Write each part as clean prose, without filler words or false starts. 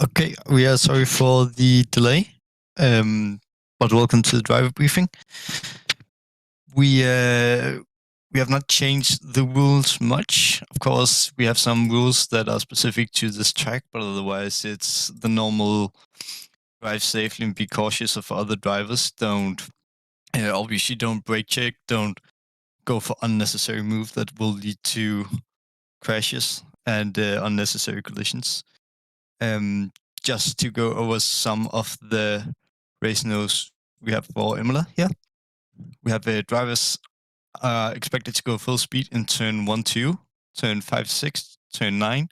Okay, we are sorry for the delay, but welcome to the driver briefing. We have not changed the rules much. Of course, we have some rules that are specific to this track, but otherwise it's the normal drive safely and be cautious of other drivers. Obviously don't brake check, don't go for unnecessary move that will lead to crashes and unnecessary collisions. Just to go over some of the race notes we have for Imola here. We have drivers expected to go full speed in turn 1, 2, turn 5, 6, turn 9,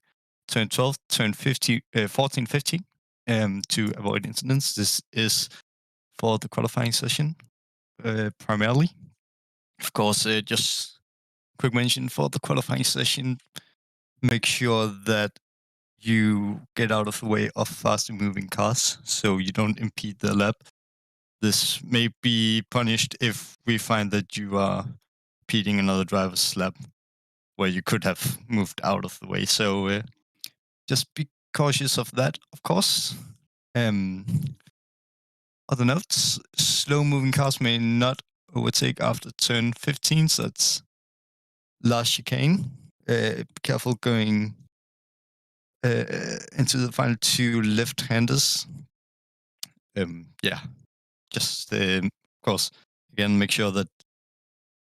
turn 12, turn 15, 14, 15 to avoid incidents. This is for the qualifying session primarily. Of course, just quick mention for the qualifying session, make sure that you get out of the way of faster moving cars so you don't impede the lap. This may be punished if we find that you are impeding another driver's lap where you could have moved out of the way. So just be cautious of that, of course. Other notes, slow moving cars may not overtake after turn 15, so that's last chicane. Be careful going into the final two left-handers. Just of course, again, make sure that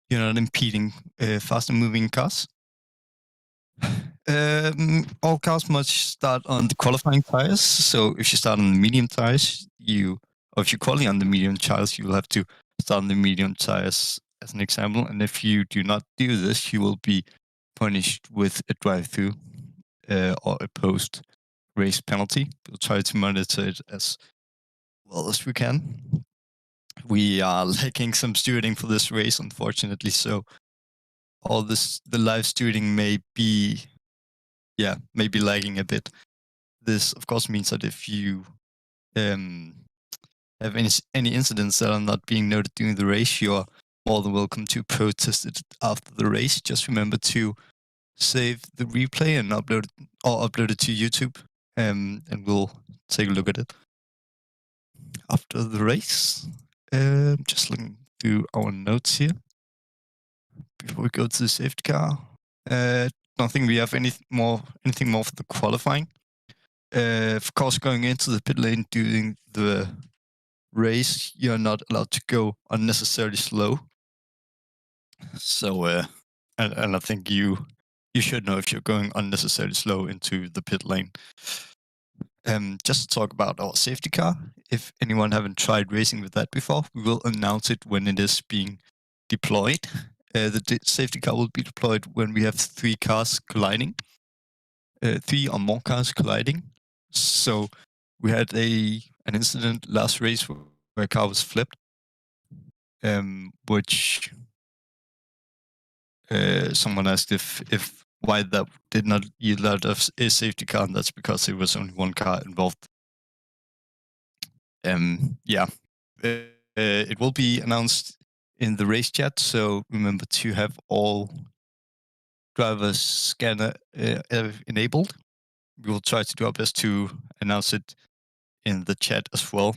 you're not impeding faster moving cars. All cars must start on the qualifying tires. So if you start on the medium tires, or if you qualify on the medium tires, you will have to start on the medium tires as an example. And if you do not do this, you will be punished with a drive-through or a post-race penalty. We'll try to monitor it as well as we can. We are lacking some stewarding for this race, unfortunately. So the live stewarding may be lagging a bit. This, of course, means that if you have any incidents that are not being noted during the race, you are more than welcome to protest it after the race. Just remember to save the replay and upload it to YouTube, and we'll take a look at it after the race. Just looking through our notes here before we go to the safety car. Don't think we have anything more for the qualifying. Of course, going into the pit lane during the race, you're not allowed to go unnecessarily slow. So, and I think you should know if you're going unnecessarily slow into the pit lane. Just to talk about our safety car, if anyone haven't tried racing with that before, we will announce it when it is being deployed. The safety car will be deployed when we have 3 cars colliding, 3 or more cars colliding. So we had an incident last race where a car was flipped, which someone asked if why that did not yield out of a safety car, and that's because there was only 1 car involved. It will be announced in the race chat, so remember to have all drivers scanner enabled. We will try to do our best to announce it in the chat as well.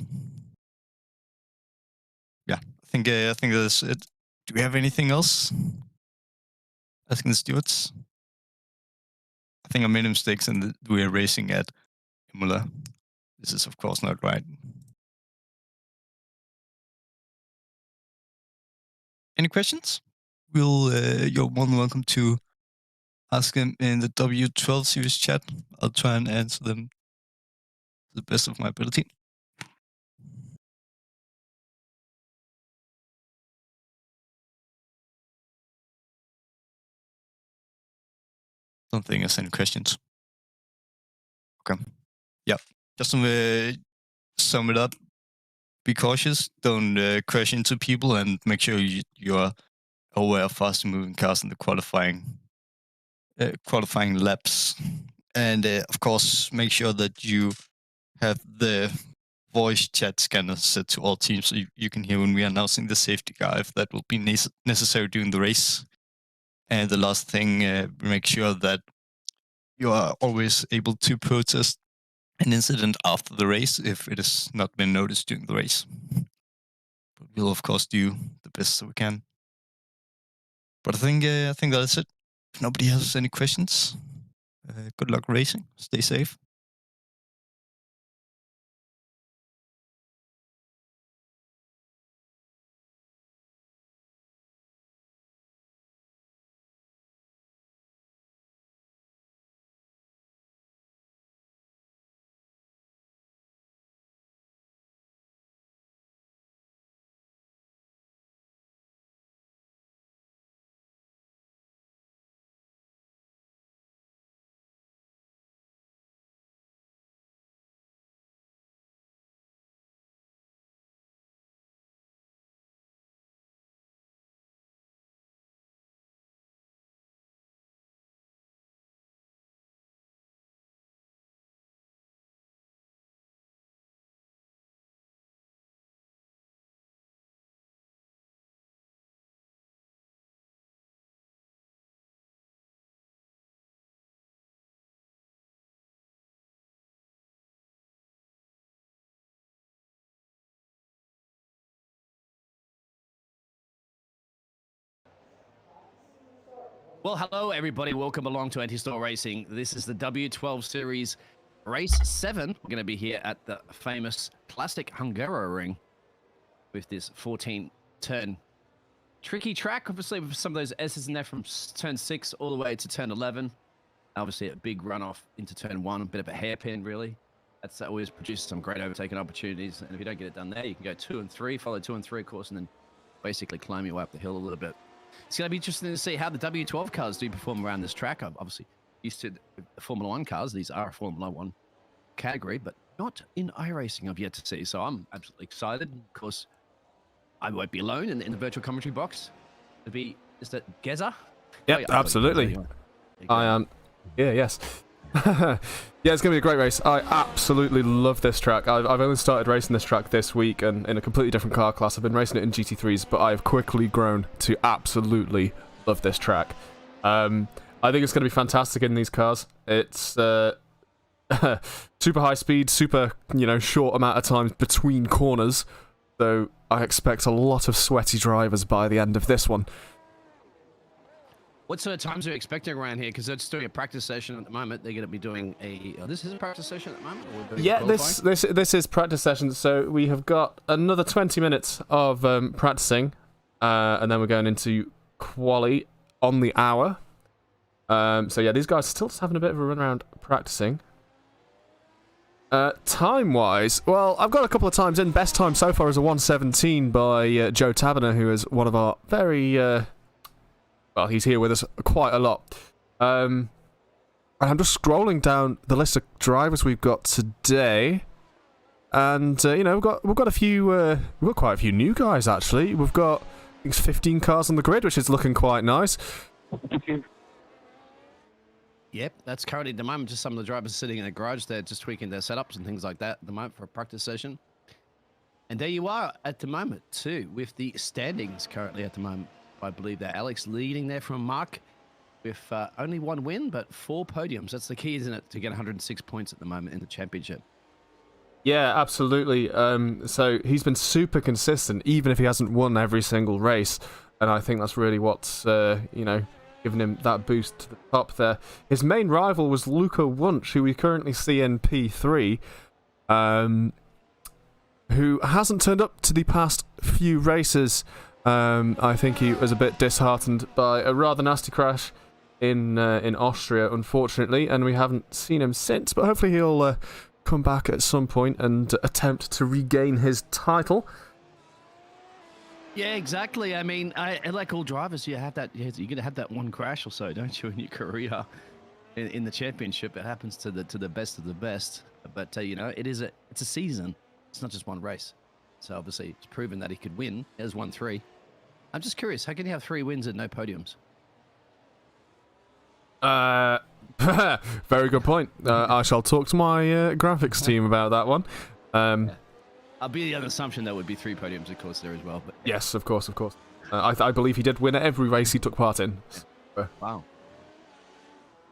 Yeah, I think that's it. Do we have anything else? Asking the stewards. I think I made mistakes and we're racing at Imola. This is of course not right. Any questions? You're more than welcome to ask them in the W12 series chat. I'll try and answer them to the best of my ability. Don't think there's any questions. Okay. Yeah. Just to sum it up, be cautious. Don't crash into people, and make sure you are aware of faster moving cars in the qualifying laps. And of course, make sure that you have the voice chat scanner set to all teams so you can hear when we are announcing the safety car, if that will be necessary during the race. And the last thing, make sure that you are always able to protest an incident after the race if it has not been noticed during the race. But we'll of course do the best that we can. But I think that's it. If nobody has any questions, good luck racing. Stay safe. Well, hello, everybody. Welcome along to Anti-Store Racing. This is the W12 Series Race 7. We're going to be here at the famous classic Hungaroring with this 14-turn tricky track. Obviously, with some of those S's in there from turn 6 all the way to turn 11. Obviously, a big runoff into turn 1, a bit of a hairpin, really. That's always produces some great overtaking opportunities. And if you don't get it done there, you can go 2 and 3, follow 2 and 3, of course, and then basically climb your way up the hill a little bit. It's going to be interesting to see how the W12 cars do perform around this track. I'm obviously used to the Formula 1 cars. These are a Formula 1 category, but not in iRacing I've yet to see. So I'm absolutely excited. Of course, I won't be alone in the virtual commentary box. It'll be, is that Geza? Yep, absolutely. I am. Yes. Yeah, it's going to be a great race. I absolutely love this track. I've only started racing this track this week and in a completely different car class. I've been racing it in GT3s, but I've quickly grown to absolutely love this track. I think it's going to be fantastic in these cars. It's super high speed, super, short amount of time between corners. So I expect a lot of sweaty drivers by the end of this one. What sort of times are you expecting around here? Because they're just doing a practice session at the moment. They're going to be doing a... this is a practice session at the moment? Yeah, this is practice session. So we have got another 20 minutes of practicing. And then we're going into quali on the hour. So yeah, these guys are still just having a bit of a run around practicing. Time-wise, well, I've got a couple of times in. Best time so far is a 1:17 by Joe Taverner, who is one of our very... well, he's here with us quite a lot. And I'm just scrolling down the list of drivers we've got today, and we've got quite a few new guys actually. We've got I think it's 15 cars on the grid, which is looking quite nice. Yep, that's currently at the moment just some of the drivers sitting in the garage there, just tweaking their setups and things like that at the moment for a practice session. And there you are at the moment too, with the standings currently at the moment. I believe that Alex leading there from Mark with only 1 win, but 4 podiums. That's the key, isn't it, to get 106 points at the moment in the championship? Yeah, absolutely. So he's been super consistent, even if he hasn't won every single race. And I think that's really what's, giving him that boost to the top there. His main rival was Luca Wunsch, who we currently see in P3, who hasn't turned up to the past few races. I think he was a bit disheartened by a rather nasty crash in Austria, unfortunately, and we haven't seen him since. But hopefully he'll come back at some point and attempt to regain his title. Yeah, exactly. I mean, like all drivers, you're going to have that one crash or so, don't you, in your career? In the championship, it happens to the best of the best. But it's a season. It's not just one race. So obviously, it's proven that he could win. There's 1-3. I'm just curious, how can you have 3 wins and no podiums? Very good point. I shall talk to my graphics team about that one. I'll be the other assumption there would be 3 podiums, of course, there as well. But yes, of course. I believe he did win every race he took part in. Wow.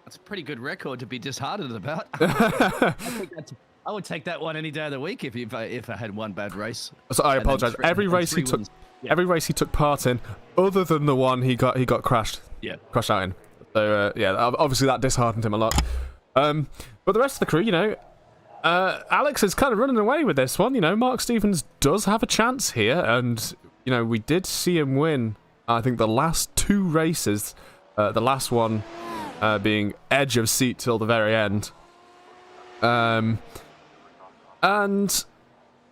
That's a pretty good record to be disheartened about. I I would take that one any day of the week if I had one bad race. So I apologize. Every race he took, every race he took part in, other than the one he got crashed. Yeah, crashed out in. So yeah, obviously that disheartened him a lot. But the rest of the crew, you know, Alex is kind of running away with this one. You know, Mark Stevens does have a chance here, and you know we did see him win. I think the last 2 races, the last one being edge of seat till the very end. And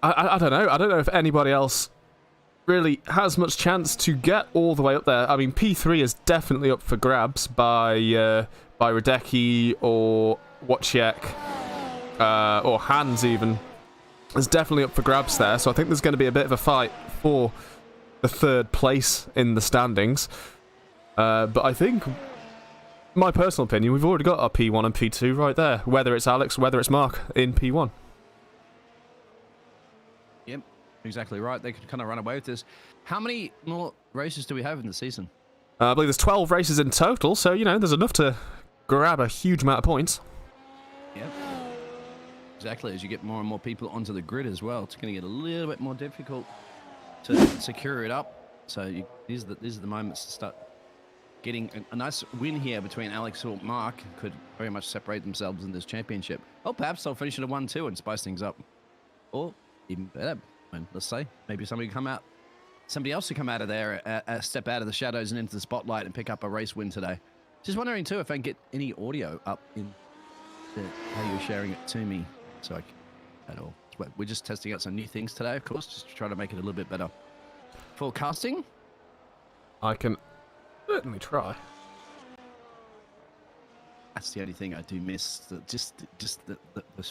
I don't know. I don't know if anybody else really has much chance to get all the way up there. I mean, P3 is definitely up for grabs by Radecki or Wojciech or Hans even. Is definitely up for grabs there. So I think there's going to be a bit of a fight for the 3rd place in the standings. But I think, my personal opinion, we've already got our P1 and P2 right there. Whether it's Alex, whether it's Mark in P1. Yep, exactly right. They could kind of run away with this. How many more races do we have in the season? I believe there's 12 races in total, so, you know, there's enough to grab a huge amount of points. Yep. Exactly. As you get more and more people onto the grid as well, it's going to get a little bit more difficult to secure it up. So these are the moments to start getting a nice win here between Alex or Mark. Could very much separate themselves in this championship. Oh, perhaps they'll finish at a 1-2 and spice things up. Or even better, let's say, maybe somebody else to come out of there, step out of the shadows and into the spotlight and pick up a race win today. Just wondering too if I can get any audio up in how you're sharing it to me, so I can, at all. We're just testing out some new things today, of course, just to try to make it a little bit better. Forecasting? I can certainly try. That's the only thing I do miss. Just the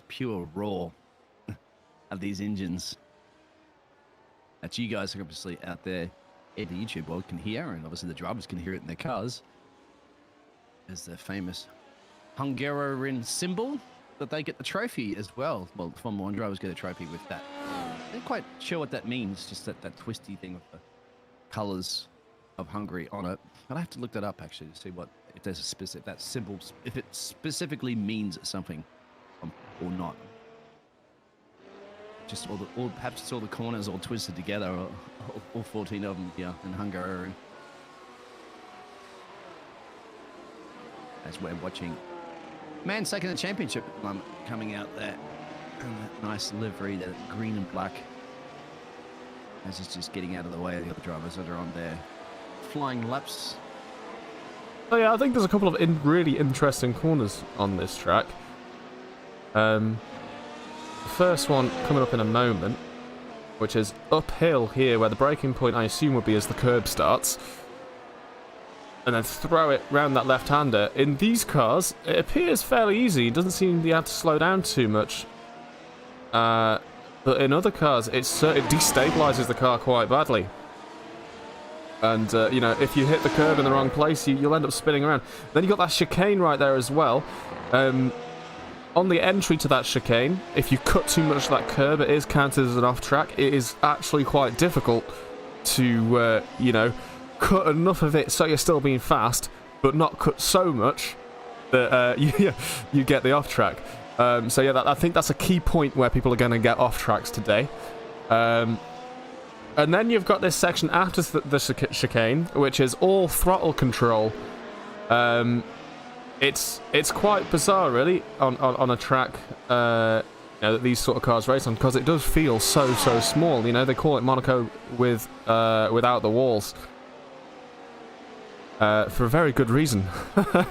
pure raw of these engines that you guys are obviously out there in the YouTube world can hear, and obviously the drivers can hear it in their cars. There's the famous Hungaroring symbol that they get the trophy as well. Well, Formula 1 drivers get a trophy with that. I'm not quite sure what that means, just that twisty thing with the colours of Hungary on it. But I have to look that up actually to see if there's a specific, that symbol, if it specifically means something or not. Just perhaps it's all the corners all twisted together, or all 14 of them here in Hungary. As we're watching man second in the championship at the moment, coming out there in that nice livery, that green and black, as he's just getting out of the way of the other drivers that are on there flying laps. Oh yeah, I think there's a couple of really interesting corners on this track. The first one coming up in a moment, which is uphill here, where the braking point I assume would be as the curb starts, and then throw it round that left-hander. In these cars, it appears fairly easy. It doesn't seem you have to slow down too much. But in other cars, it destabilizes the car quite badly. And, you know, if you hit the curb in the wrong place, you'll end up spinning around. Then you've got that chicane right there as well. On the entry to that chicane, if you cut too much of that curb, it is counted as an off-track. It is actually quite difficult to, you know, cut enough of it so you're still being fast, but not cut so much that you get the off-track. So yeah, I think that's a key point where people are going to get off-tracks today. And then you've got this section after the chicane, which is all throttle control. It's quite bizarre, really, on a track you know, that these sort of cars race on, because it does feel so small. You know, they call it Monaco without the walls, for a very good reason. That's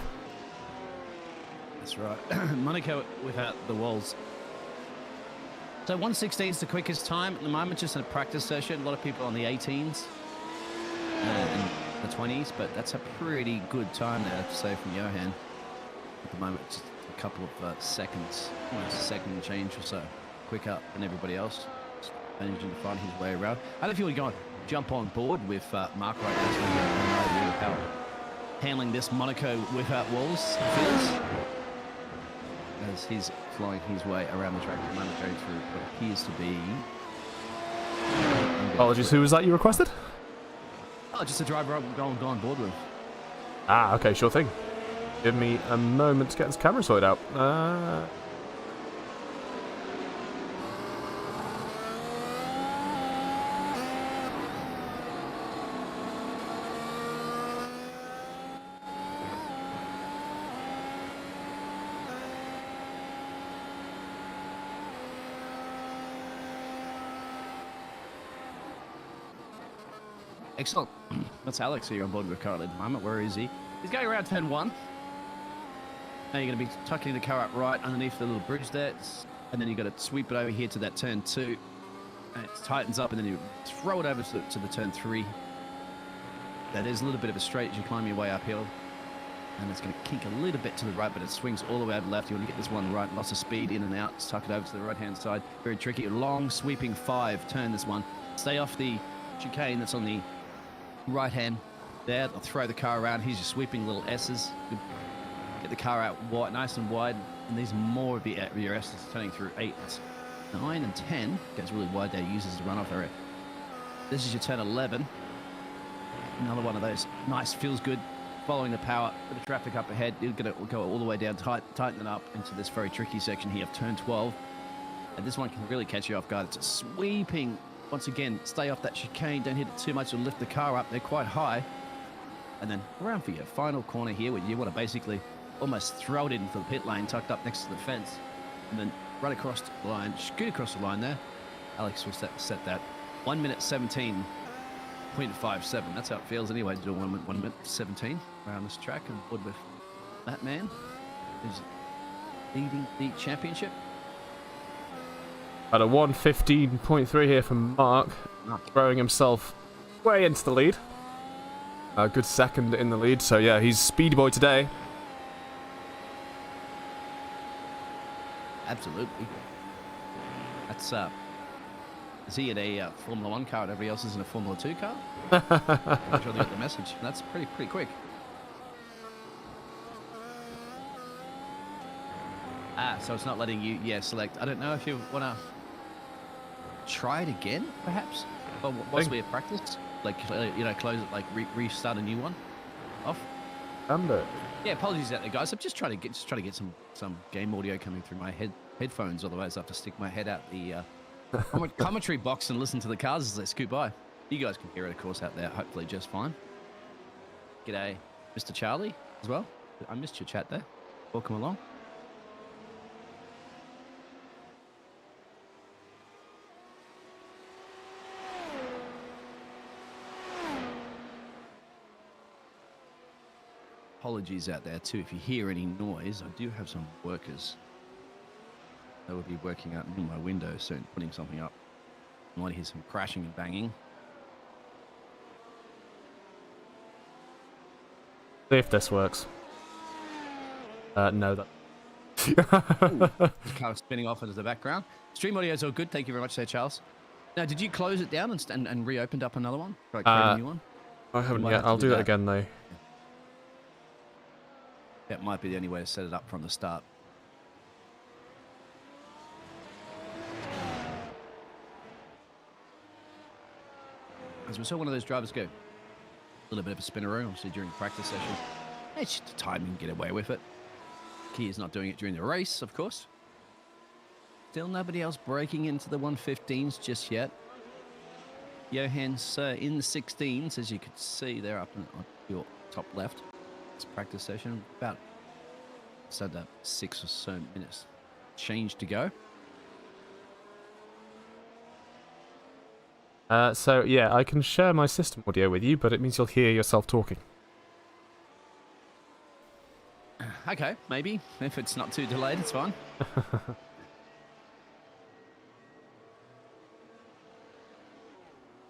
right, Monaco without the walls. So 1:16 is the quickest time at the moment, just in a practice session. A lot of people on the 18s and the 20s, but that's a pretty good time there, to say, from Johan. At the moment, just a couple of seconds, almost a second and change or so, quicker than everybody else. Just managing to find his way around. I don't know if you want to go and jump on board with Mark right now, so we get an idea of how handling this Monaco without walls feels, as he's flying his way around the track at the moment, going through what appears to be... Apologies, who was that you requested? Oh, just a driver I'm going to go on board with. Ah, okay, sure thing. Give me a moment to get this camera sorted out. Excellent. That's Alex here on board with currently at the moment. Where is he? He's going around turn 1. Now you're going to be tucking the car up right underneath the little bridge there. And then you've got to sweep it over here to that turn 2. And it tightens up, and then you throw it over to the turn 3. That is a little bit of a straight as you climb your way uphill. And it's going to kink a little bit to the right, but it swings all the way out to the left. You want to get this one right. Lots of speed in and out. Tuck it over to the right-hand side. Very tricky. Long, sweeping 5. Turn this one. Stay off the chicane that's on the right-hand there. I'll throw the car around. Here's your sweeping little S's. Get the car out wide, nice and wide. And these more of your S's turning through 8, 9, and 10. Gets really wide there. Uses the runoff area. This is your turn 11. Another one of those. Nice. Feels good. Following the power, bit of traffic up ahead. You're going to go all the way down, tighten it up into this very tricky section here of turn 12. And this one can really catch you off guard. It's a sweeping, once again, stay off that chicane. Don't hit it too much or lift the car up. They're quite high. And then around for your final corner here where you want to basically almost throw it into the pit lane, tucked up next to the fence. And then run across the line, scoot across the line there. Alex will set that. 1 minute 17. 0.57. That's how it feels anyway to do 1 minute 17 around this track, and board with that man who's leading the championship. At a 1:15.3 here from Mark, throwing himself way into the lead. A good second in the lead, so yeah, he's Speedy Boy today. Absolutely. That's is he in a Formula 1 car and everybody else is in a Formula 2 car? I'm sure they got the message. That's pretty quick. So it's not letting you, select. I don't know if you want to try it again, perhaps? Or possibly a practice? Like, close it, like restart a new one off? Yeah, apologies out there, guys. I'm just trying to get some game audio coming through my headphones. Otherwise, I have to stick my head out the commentary box and listen to the cars as they scoot by. You guys can hear it, of course, out there, hopefully just fine. G'day, Mr. Charlie, as well. I missed your chat there. Welcome along. Apologies out there, too. If you hear any noise, I do have some workers that will be working out in my window soon, putting something up. I might hear some crashing and banging. See if this works. No, that. The car spinning off into the background. Stream audio is all good. Thank you very much, there, Charles. Now, did you close it down and reopened up another one? Like create a new one? I haven't yet. I'll do that again, though. That might be the only way to set it up from the start. As we saw one of those drivers go, a little bit of a spinneroo, obviously during the practice session. It's just time you can get away with it. Kia's not doing it during the race, of course. Still nobody else breaking into the 115s just yet. Johann's in the 16s, as you can see there up on your top left. It's practice session, about 6 or so minutes change to go. So yeah, I can share my system audio with you, but it means you'll hear yourself talking. Okay, maybe. If it's not too delayed, it's fine.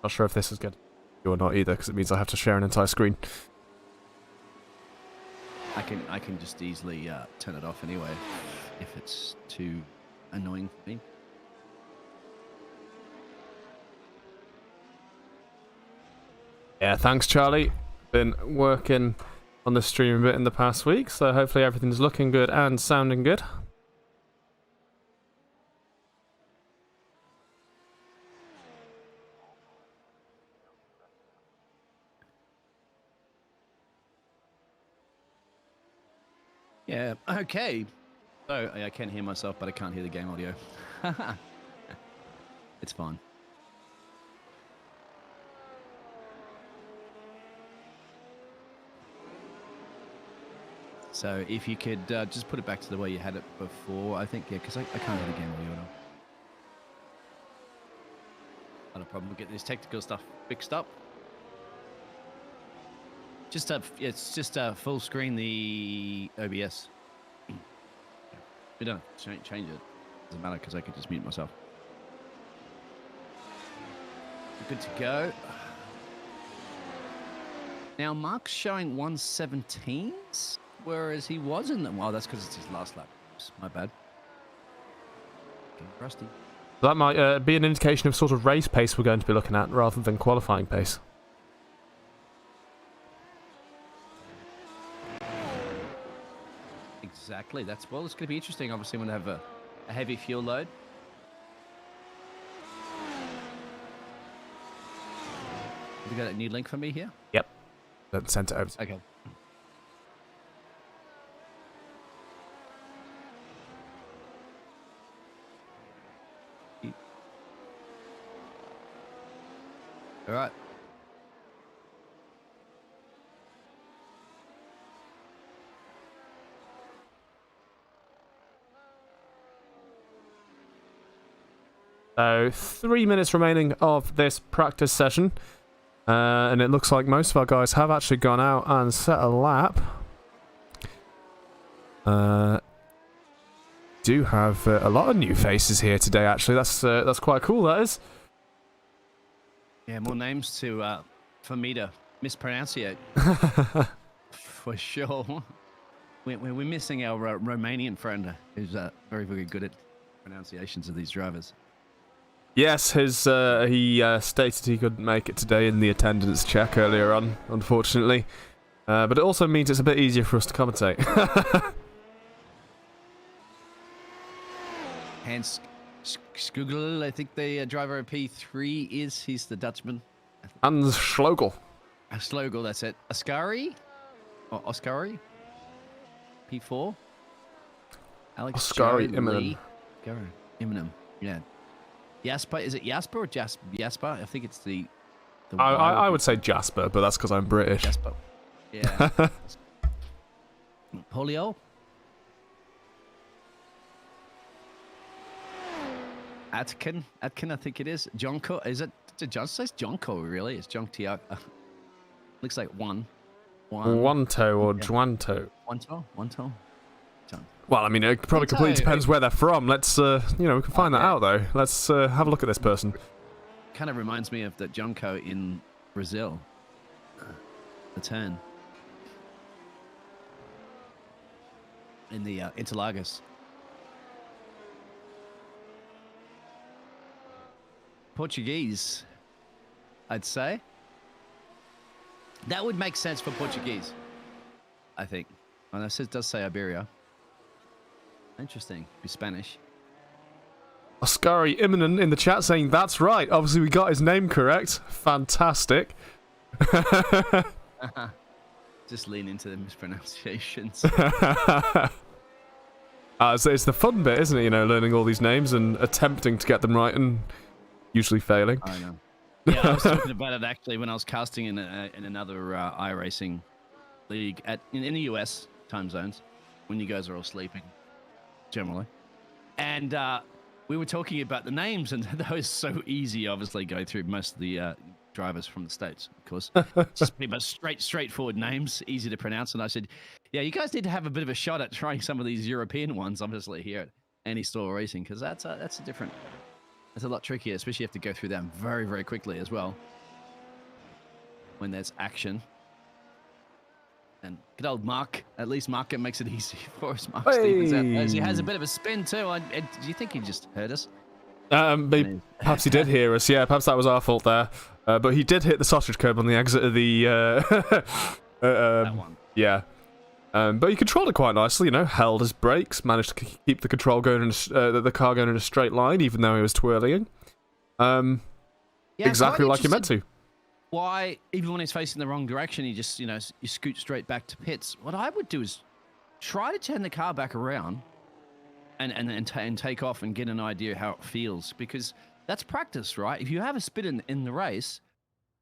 Not sure if this is good or not either, because it means I have to share an entire screen. I can just easily turn it off anyway if it's too annoying for me. Yeah, thanks, Charlie. Been working on the stream a bit in the past week, so hopefully everything's looking good and sounding good. Yeah, okay. So I can hear myself, but I can't hear the game audio. It's fine. So if you could just put it back to the way you had it before, I think, yeah, because I can't hear the game audio at all. Not a problem. We'll get this technical stuff fixed up. It's just full screen the OBS. We don't change it. Doesn't matter because I can just mute myself. Good to go. Now Mark's showing 117s, whereas he wasn't. Well, that's because it's his last lap. Oops, my bad. Getting rusty. That might be an indication of sort of race pace we're going to be looking at rather than qualifying pace. Exactly. It's going to be interesting. Obviously, when they have a heavy fuel load. Have you got a new link for me here? Yep. Sent it over. Okay. All right. So 3 minutes remaining of this practice session. And it looks like most of our guys have actually gone out and set a lap. Do have a lot of new faces here today, actually. That's quite cool, that is. Yeah, more names for me to mispronunciate. For sure. We're missing our Romanian friend who's very, very good at pronunciations of these drivers. Yes, he stated he couldn't make it today in the attendance check earlier on, unfortunately. But it also means it's a bit easier for us to commentate. Hans Skugel, I think the driver of P3 is. He's the Dutchman. Hans Schlogel. Schlogel, that's it. Ascari? Or Oscari? P4? Alex Oscari Joe Immonen. Lee. Immonen, yeah. Jasper, is it Jasper or Jasper? I think it's the I would say Jasper, but that's because I'm British. Jasper. Yeah. Polio? Atkin, I think it is. Jonko, is it? Did John say Jonko, really? It's Jonk looks like one. Wanto or Juanto. Wanto? Well, I mean, it probably completely depends where they're from. Let's, we can find that out, though. Let's have a look at this person. Kind of reminds me of the Jonko in Brazil. The turn. In the Interlagos. Portuguese, I'd say. That would make sense for Portuguese, I think. And it does say Iberia. Interesting. Be Spanish. Oscari Immonen in the chat saying that's right. Obviously, we got his name correct. Fantastic. Just lean into the mispronunciations. So it's the fun bit, isn't it? Learning all these names and attempting to get them right and usually failing. I know. Yeah, I was talking about it actually when I was casting in another iRacing league in the US time zones when you guys are all sleeping, generally. And we were talking about the names, and that was so easy, obviously, going through most of the drivers from the States, of course. Just pretty much straightforward names, easy to pronounce. And I said, yeah, you guys need to have a bit of a shot at trying some of these European ones, obviously, here at Any-Store Racing, because that's a different... It's a lot trickier, especially you have to go through them very, very quickly as well. When there's action. And good old Mark. At least Mark makes it easy for us. Mark Stevens out there. He has a bit of a spin too. Do you think he just heard us? Perhaps he did hear us. Yeah, perhaps that was our fault there. But he did hit the sausage curb on the exit of the... that one. Yeah. But he controlled it quite nicely, held his brakes, managed to keep the control going in the car going in a straight line, even though he was twirling. Exactly like he meant to. Why, even when he's facing the wrong direction, he just, you scoot straight back to pits. What I would do is try to turn the car back around and take off and get an idea how it feels, because that's practice, right? If you have a spin in the race,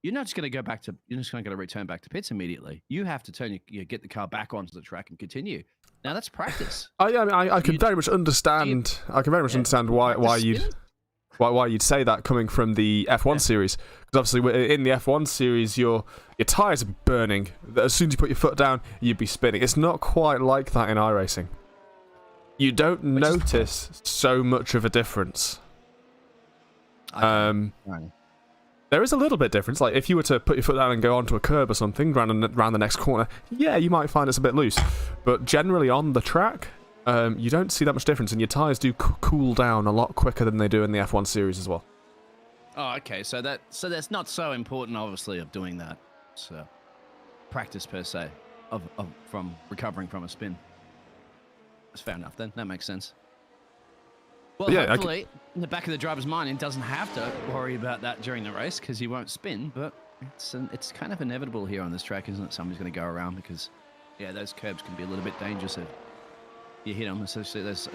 you're not just going to go back to, you're just going to return back to pits immediately. You have to get the car back onto the track and continue. Now that's practice. I can very much understand. I can very much understand why you'd. why you'd say that coming from the F1 series, because obviously in the F1 series your tyres are burning. As soon as you put your foot down, you'd be spinning. It's not quite like that in iRacing. You don't notice so much of a difference. There is a little bit difference. Like if you were to put your foot down and go onto a curb or something round the next corner, yeah, you might find it's a bit loose. But generally on the track, you don't see that much difference, and your tyres do cool down a lot quicker than they do in the F1 series as well. Oh, okay. So that's not so important, obviously, of doing that. So practice per se of from recovering from a spin. That's fair enough. Then that makes sense. Well, yeah, hopefully, in the back of the driver's mind, he doesn't have to worry about that during the race because he won't spin. But it's kind of inevitable here on this track, isn't it? Somebody's going to go around because, yeah, those curbs can be a little bit dangerous if you hit them, especially those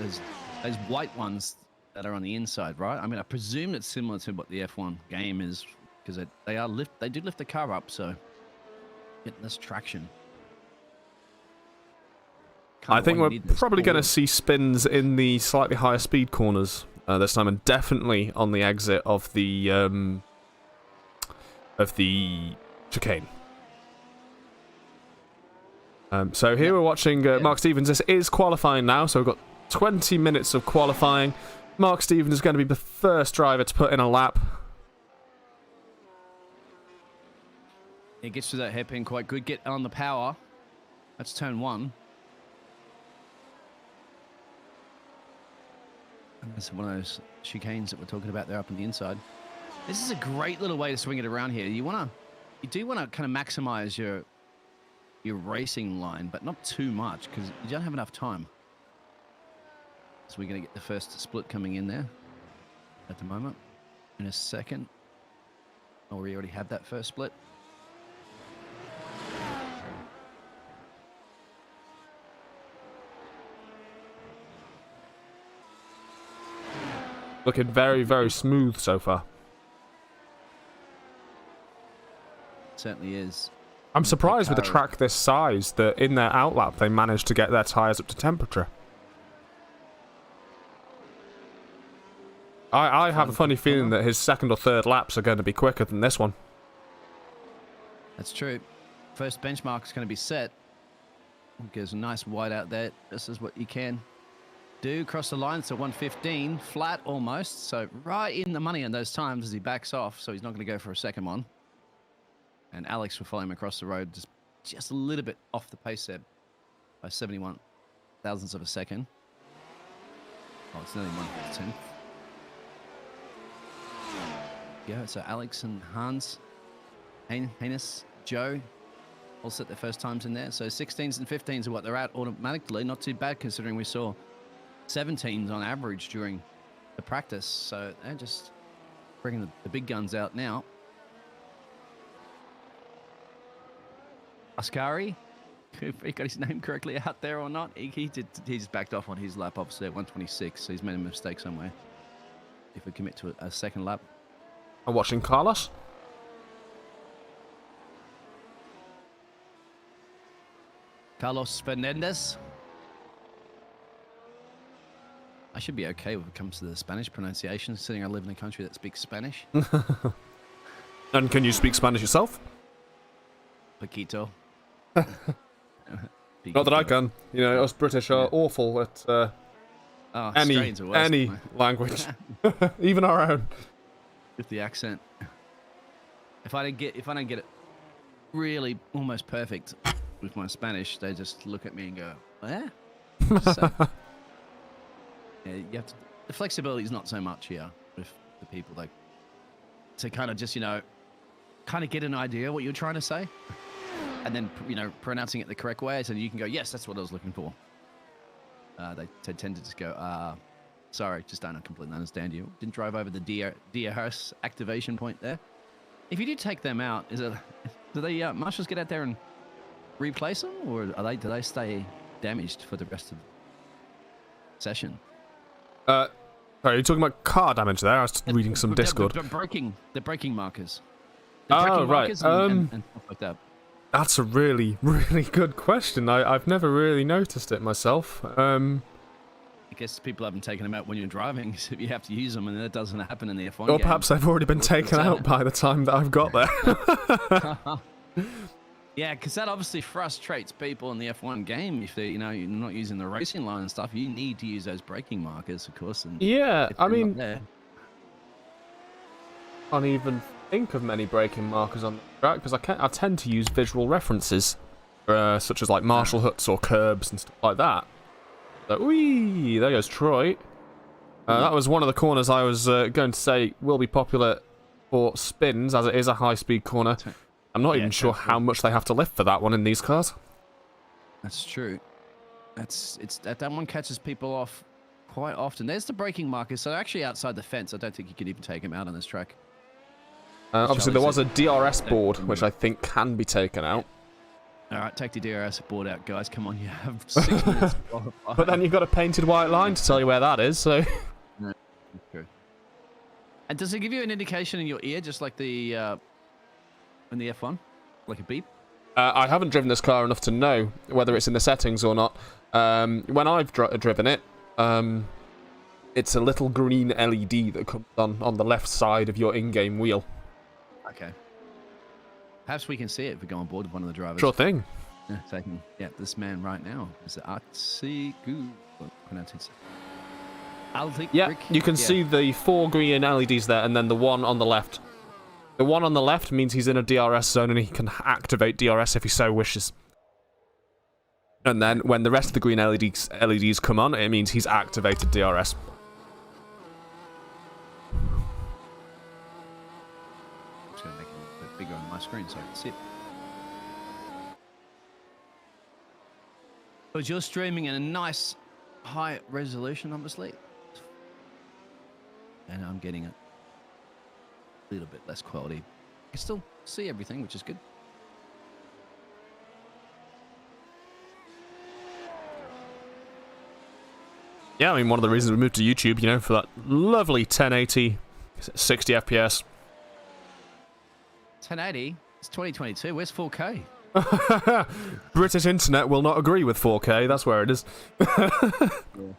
white ones that are on the inside, right? I mean, I presume it's similar to what the F1 game is because they do lift the car up, so getting this traction. I think we're probably going to see spins in the slightly higher speed corners this time, and definitely on the exit of the chicane. So here we're watching Mark Stevens. This is qualifying now, so we've got 20 minutes of qualifying. Mark Stevens is going to be the first driver to put in a lap. He gets through that hairpin quite good. Get on the power. That's turn 1. And that's one of those chicanes that we're talking about there up on the inside. This is a great little way to swing it around here. You do want to kind of maximize your racing line, but not too much because you don't have enough time. So we're going to get the first split coming in there at the moment. In a second. Oh, we already had that first split. Looking very, very smooth so far. Certainly is. I'm surprised with a track this size that in their outlap they managed to get their tyres up to temperature. I have a funny feeling that his second or third laps are going to be quicker than this one. That's true. First benchmark is going to be set. Gives a nice wide out there. This is what you can do. Cross the line, so 115, flat almost. So right in the money in those times as he backs off, so he's not going to go for a second one. And Alex will follow him across the road, just a little bit off the pace there by 71 thousandths of a second. Oh, it's nearly 1/10. Yeah, so Alex and Hans, Hannes, Joe, all set their first times in there. So 16s and 15s are what they're at automatically. Not too bad considering we saw 17s on average during the practice. So they're just bringing the big guns out now. Ascari, if he got his name correctly out there or not, he just backed off on his lap, obviously at 126, so he's made a mistake somewhere. If we commit to a second lap. I'm watching Carlos. Carlos Fernandez. I should be okay when it comes to the Spanish pronunciation, considering I live in a country that speaks Spanish. And can you speak Spanish yourself? Paquito. Not that I can. You know, us British are awful at any language, even our own. With the accent, if I don't get it really almost perfect with my Spanish, they just look at me and go, "Eh." So, yeah, you have to. The flexibility is not so much here with the people, like to kind of just kind of get an idea what you're trying to say. And then, pronouncing it the correct way, so you can go, yes, that's what I was looking for. They tend to just go, sorry, just don't completely understand you. Didn't drive over the deer hearse activation point there. If you do take them out, do the marshals get out there and replace them, or do they stay damaged for the rest of the session? Sorry, are you talking about car damage there? I was reading some Discord. The braking markers. Oh, right. And stuff like that. That's a really, really good question. I've never really noticed it myself. I guess people haven't taken them out when you're driving, so you have to use them, and that doesn't happen in the F1 Or game. perhaps they've already been taken out by the time that I've got there. Yeah, because that obviously frustrates people in the F1 game. If you're not using the racing line and stuff, you need to use those braking markers, of course. And Yeah, I mean, there, can't even think of many braking markers on the track because I tend to use visual references, such as like marshal huts or curbs and stuff like that. So, whee, there goes Troy. That was one of the corners I was going to say will be popular for spins, as it is a high-speed corner. I'm not even sure how much they have to lift for that one in these cars. That's true. That one catches people off quite often. There's the braking markers, so they're actually outside the fence. I don't think you could even take them out on this track. Obviously, there was a DRS board, which I think can be taken out. All right, take the DRS board out, guys. Come on, you have 6 minutes to qualify. But then you've got a painted white line to tell you where that is, so... No, true. And does it give you an indication in your ear, just like the in the F1? Like a beep? I haven't driven this car enough to know whether it's in the settings or not. When I've driven it, it's a little green LED that comes on the left side of your in-game wheel. Okay. Perhaps we can see it if we go on board with one of the drivers. Sure thing. Yeah, so I can get this man right now. Is it Artsigu? Pronounce it. Yeah, you can see the 4 green LEDs there, and then the one on the left. The one on the left means he's in a DRS zone, and he can activate DRS if he so wishes. And then when the rest of the green LEDs come on, it means he's activated DRS. I'm just going to make it a bit bigger on my screen so I can see it. Because you're streaming in a nice high resolution, obviously. And I'm getting a little bit less quality. I can still see everything, which is good. Yeah, I mean, one of the reasons we moved to YouTube, for that lovely 1080, 60 FPS. 1080? It's 2022. Where's 4K? British internet will not agree with 4K. That's where it is. Yeah, true.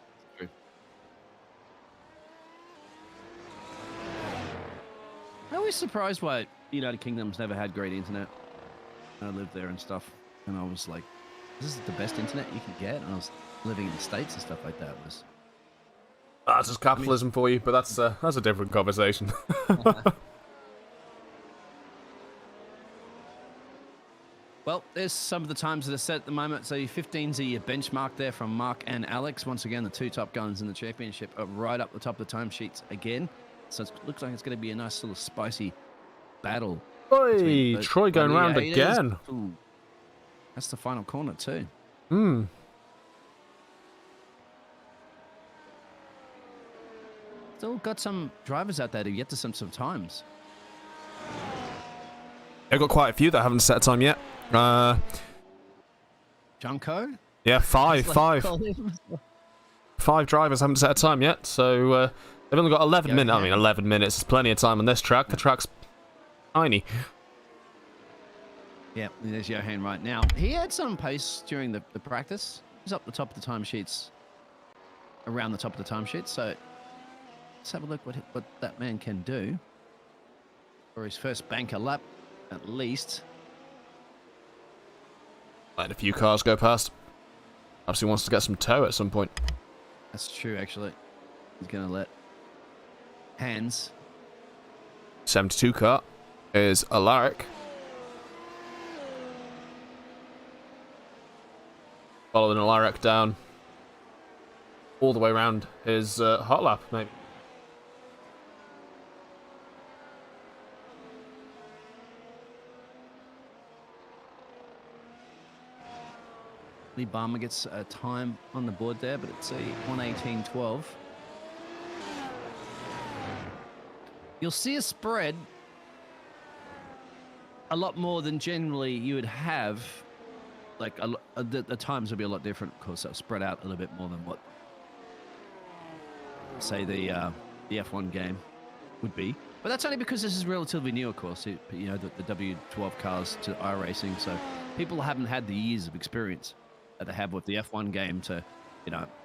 I'm always surprised why United Kingdom's never had great internet. I lived there and stuff, and I was like, this is the best internet you can get. And I was living in the States and stuff like that. That's just capitalism for you, but that's a different conversation. Well, there's some of the times that are set at the moment. So your 15s are your benchmark there from Mark and Alex. Once again, the 2 top guns in the championship are right up the top of the timesheets again. So it looks like it's going to be a nice little spicy battle. Oi, Troy going round again. Ooh, that's the final corner too. Hmm. Still got some drivers out there to get to some times. I've got quite a few that haven't set a time yet. Junko? Yeah, five drivers haven't set a time yet, so they've only got 11 minutes. I mean, 11 minutes is plenty of time on this track. The track's tiny. Yeah, there's Johan right now. He had some pace during the practice. He's up the top of the timesheets, around the top of the timesheets. So let's have a look what that man can do for his first banker lap, at least. Letting a few cars go past. Perhaps he wants to get some tow at some point. That's true, actually. He's going to let Hans. 72 car is Alaric. Following Alaric down all the way around his hot lap, maybe. Lee Barmer gets a time on the board there, but it's a 1:18.12. You'll see a spread a lot more than generally you would have. Like the times will be a lot different, of course. They'll spread out a little bit more than what, say, the F1 game would be. But that's only because this is relatively new, of course. The W12 cars to iRacing, so people haven't had the years of experience that they have with the F1 game to,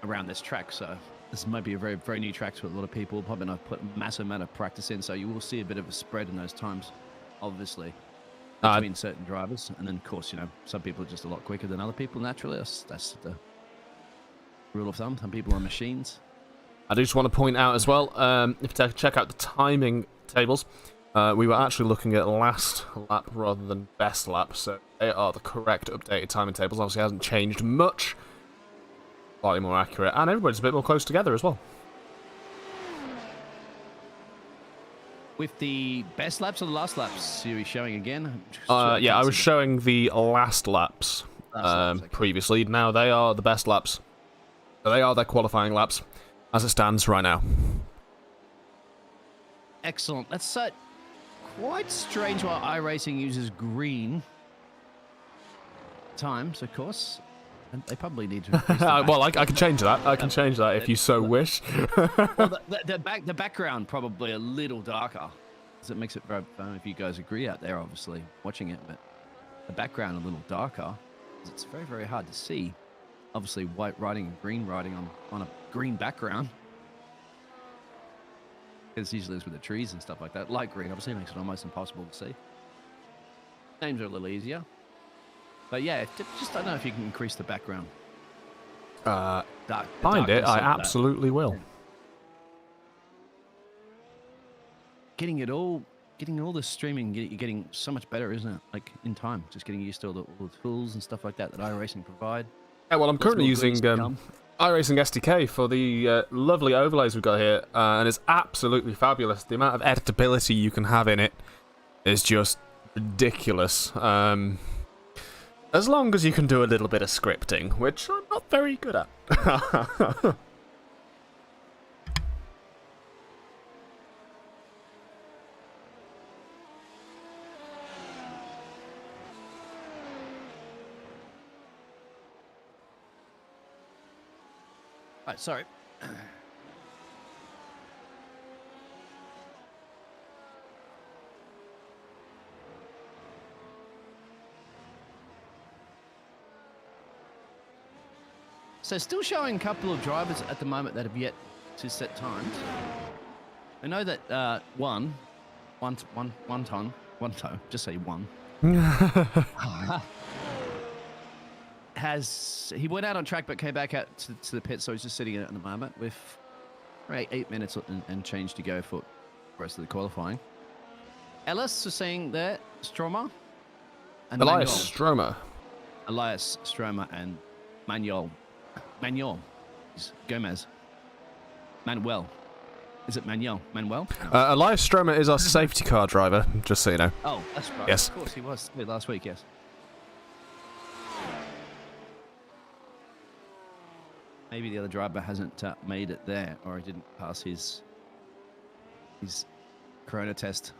around this track. So this might be a very, very new track to a lot of people. Probably not put a massive amount of practice in, so you will see a bit of a spread in those times, obviously, between certain drivers. And then, of course, you know, some people are just a lot quicker than other people. Naturally, that's the rule of thumb. Some people are machines. I do just want to point out as well, if you check out the timing tables, we were actually looking at last lap rather than best lap, so they are the correct updated timing tables. Obviously, it hasn't changed much. Slightly more accurate, and everybody's a bit more close together as well. With the best laps or the last laps, are you showing again? Yeah, I was showing the last laps previously. Now they are the best laps. So they are their qualifying laps as it stands right now. Excellent. That's quite strange why iRacing uses green times, of course. And they probably need to increase well, I can change that. I can change that if you so wish. Well, the background probably a little darker, because it makes it very. I don't know if you guys agree out there, obviously watching it, but the background a little darker. It's very, very hard to see. Obviously, white writing and green writing on a green background. It's usually with the trees and stuff like that. Light green obviously makes it almost impossible to see. Names are a little easier. But yeah, just don't know if you can increase the background. Find it, I absolutely will. Getting all the streaming, you're getting so much better, isn't it? Like in time, just getting used to all the tools and stuff like that iRacing provide. Yeah, well, I'm currently using iRacing SDK for the lovely overlays we've got here, and it's absolutely fabulous. The amount of editability you can have in it is just ridiculous. As long as you can do a little bit of scripting, which I'm not very good at. Right, sorry. So still showing a couple of drivers at the moment that have yet to set times. I know that one ton, just say one. He went out on track but came back out to the pit, so he's just sitting in it at the moment with 8 minutes and change to go for the rest of the qualifying. Ellis is saying there, Stromer. And Elias Stromer and Manuel. Gomez. Manuel. Is it Manuel? No. Elias Stromer is our safety car driver, just so you know. Oh, that's right. Yes. Of course he was last week, yes. Maybe the other driver hasn't made it there, or he didn't pass his corona test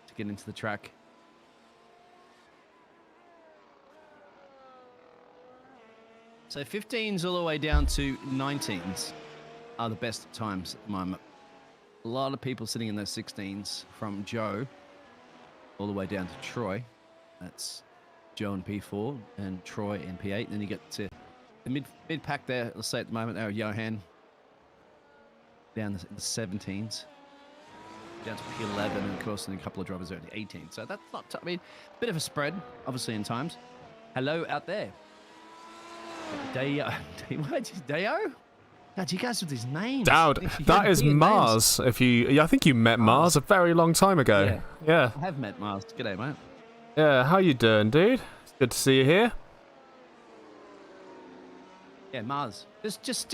to get into the track. So 15s all the way down to 19s are the best times at the moment. A lot of people sitting in those 16s from Joe all the way down to Troy. That's Joe in P4 and Troy in P8. And then you get to the mid pack there, let's say at the moment, there, Johan down the 17s. Down to P11, and of course, and a couple of drivers are at the 18. So that's not, I mean, a bit of a spread, obviously, in times. Hello out there. Deo? God, you guys with these names. Dowd, that is Mars. Names. I think you met Mars a very long time ago. Yeah. I have met Mars. G'day, mate. Yeah, how you doing, dude? It's good to see you here. Yeah, Mars. Just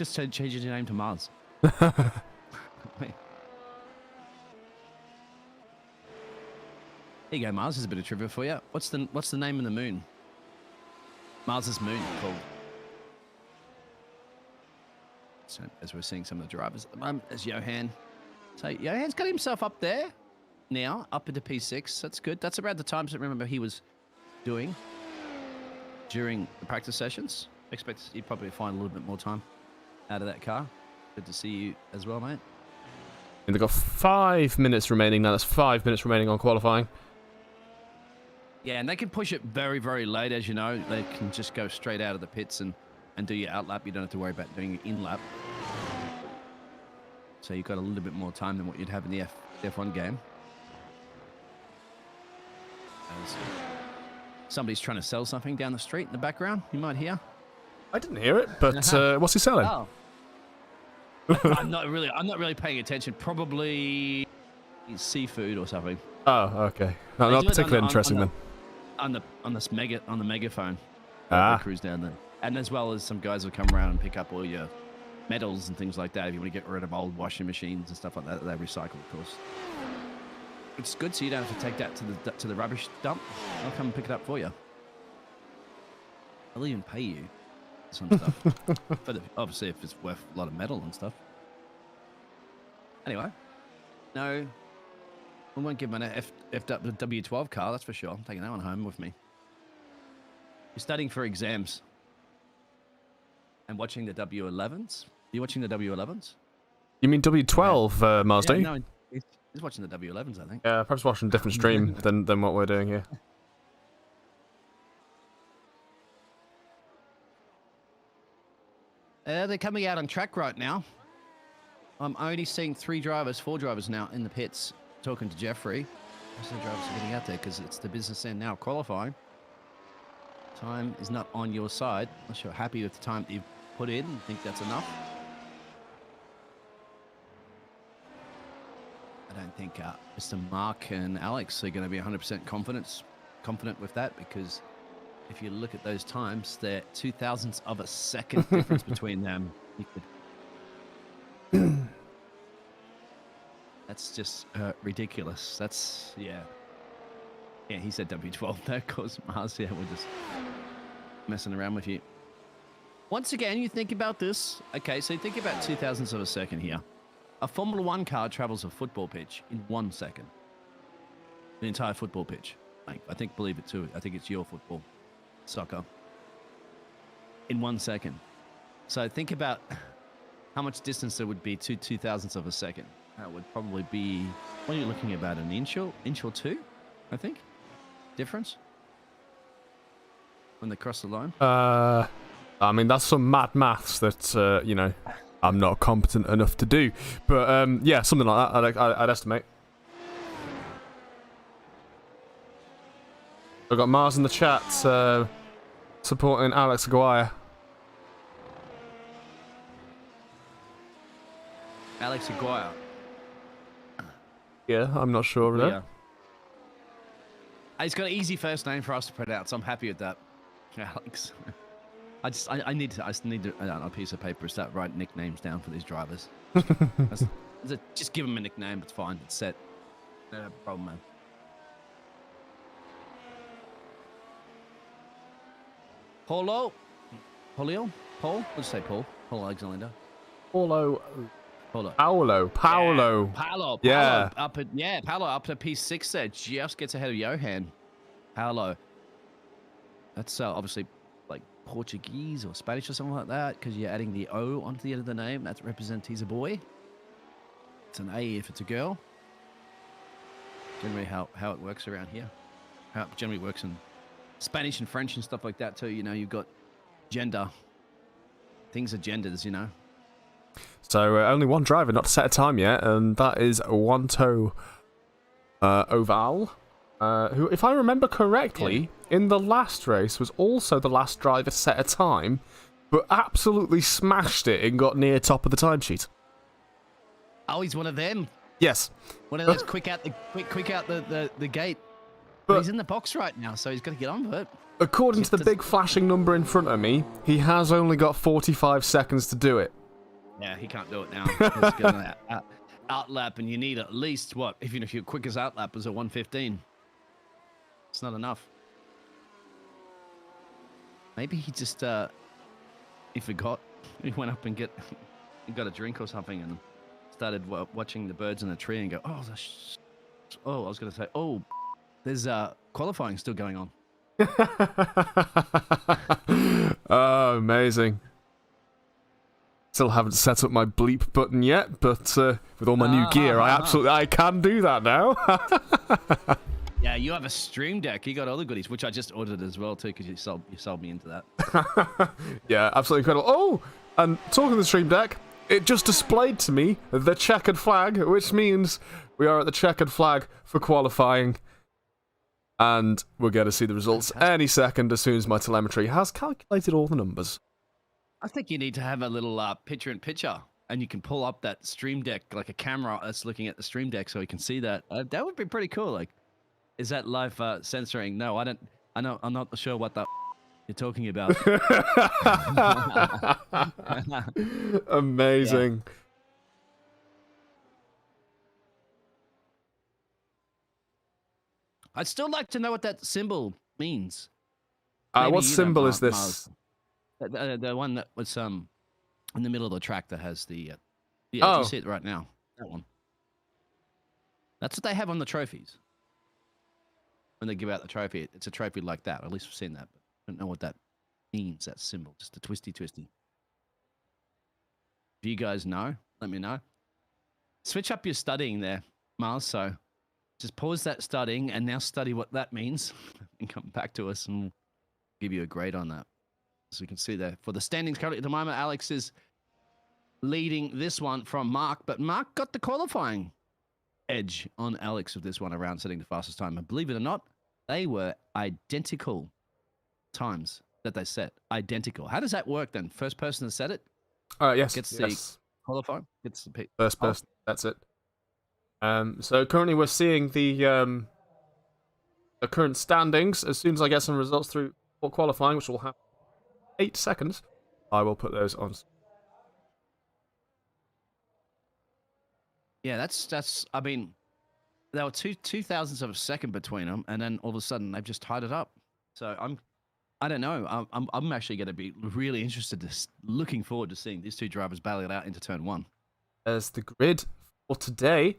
change your name to Mars. Here you go, Mars. There's a bit of trivia for you. What's the name of the moon? Mars's moon called. So as we're seeing some of the drivers at the moment, there's Johan. So Johan's got himself up there now, up into P6. That's good. That's about the times that remember he was doing during the practice sessions. Expect you'd probably find a little bit more time out of that car. Good to see you as well, mate. And they've got 5 minutes remaining now. That's 5 minutes remaining on qualifying. Yeah, and they can push it very, very late, as you know. They can just go straight out of the pits and do your out lap. You don't have to worry about doing your in lap. So you've got a little bit more time than what you'd have in the F1 game. As somebody's trying to sell something down the street in the background, you might hear. I didn't hear it, but what's he selling? Oh. I'm not really paying attention. Probably seafood or something. Oh, okay. No, not particularly interesting then. On the megaphone. Ah. The cruise down there, and as well as some guys will come around and pick up all your metals and things like that. If you want to get rid of old washing machines and stuff like that, they recycle, of course. It's good, so you don't have to take that to the rubbish dump. I'll come and pick it up for you. I'll even pay you some stuff. Obviously, if it's worth a lot of metal and stuff. Anyway, no, I won't give my W12 car. That's for sure. I'm taking that one home with me. You're studying for exams and watching the W11s. Are you watching the W11s? You mean W12, Marsden? Yeah, no, he's watching the W11s, I think. Yeah, perhaps watching a different stream than what we're doing here. They're coming out on track right now. I'm only seeing 4 drivers now in the pits talking to Jeffrey. Most of the drivers are getting out there because it's the business end now qualifying. Time is not on your side unless you're happy with the time that you've put in and think that's enough. I don't think Mr. Mark and Alex are going to be 100% confident with that, because if you look at those times, they're 0.002 of a second difference between them. That's just ridiculous. That's, yeah. Yeah, he said W12 there, of course, Mars. Yeah, we're just messing around with you. Once again, you think about this. Okay, so you think about 0.002 of a second here. A Formula 1 car travels a football pitch in 1 second. The entire football pitch. Believe it too. I think it's your football. Soccer. In 1 second. So think about how much distance there would be to 0.002 of a second. That would probably be, what are you looking at, about an inch or two, I think? Difference? When they cross the line? I mean, that's some mad maths that, you know, I'm not competent enough to do. But, yeah, something like that, I'd estimate. I've got Mars in the chat supporting Alex Aguirre. Alex Aguirre. Yeah, I'm not sure of that. Yeah. He's got an easy first name for us to pronounce. I'm happy with that, Alex. I need a piece of paper to start writing nicknames down for these drivers. Just give them a nickname. It's fine. It's set. No problem, man. Paul? Let's say Paul. Paul Alexander. Paolo. Yeah. Yeah. Paolo up to P6 there. Just gets ahead of Johan. Paolo. That's obviously like Portuguese or Spanish or something like that, because you're adding the O onto the end of the name. That represents he's a boy. It's an A if it's a girl. Generally how it works around here. How it generally works in Spanish and French and stuff like that too. You know, you've got gender. Things are genders, you know. So only one driver not to set a time yet, and that is Wanto Oval, who, if I remember correctly, in the last race was also the last driver to set a time, but absolutely smashed it and got near top of the timesheet. Oh, he's one of them. Yes. One of those quick out the gate. But he's in the box right now, so he's got to get on with it. According to the big flashing number in front of me, he has only got 45 seconds to do it. Yeah, he can't do it now. He's got an outlap, and you need at least, what, even if your quickest outlap was at 1:15. It's not enough. Maybe he just, he forgot. He went up and got a drink or something and started watching the birds in the tree and go, I was going to say, there's qualifying still going on. Oh, amazing. Still haven't set up my bleep button yet, but with all my new gear, I can do that now. Yeah, you have a Stream Deck. You got all the goodies, which I just ordered as well too, because you sold me into that. Yeah, absolutely incredible. Oh, and talking of the Stream Deck, it just displayed to me the checkered flag, which means we are at the checkered flag for qualifying. And we're going to see the results any second as soon as my telemetry has calculated all the numbers. I think you need to have a little picture-in-picture, and you can pull up that stream deck, like a camera that's looking at the stream deck, so we can see that. That would be pretty cool. Like, is that live censoring? No, I don't. I'm not sure what the you're talking about. Amazing. Yeah. I'd still like to know what that symbol means. What symbol is this? The one that was in the middle of the track that has the oh. You see it right now. That one. That's what they have on the trophies. When they give out the trophy, it's a trophy like that. At least we've seen that, but I don't know what that means, that symbol. Just a twisty. If you guys know, let me know. Switch up your studying there, Mars, so just pause that studying and now study what that means and come back to us and we'll give you a grade on that. So you can see there. For the standings currently at the moment, Alex is leading this one from Mark, but Mark got the qualifying edge on Alex with this one around setting the fastest time. And believe it or not, they were identical times that they set. Identical. How does that work then? First person to set it? Yes. Gets the qualifying? Gets the first person. That's it. So currently we're seeing the current standings. As soon as I get some results through qualifying, which will happen 8 seconds, I will put those on. Yeah, that's. I mean, there were two thousandths of a second between them, and then all of a sudden they've just tied it up. So I don't know. I'm actually going to be really interested, looking forward to seeing these two drivers battle it out into turn 1. There's the grid for today.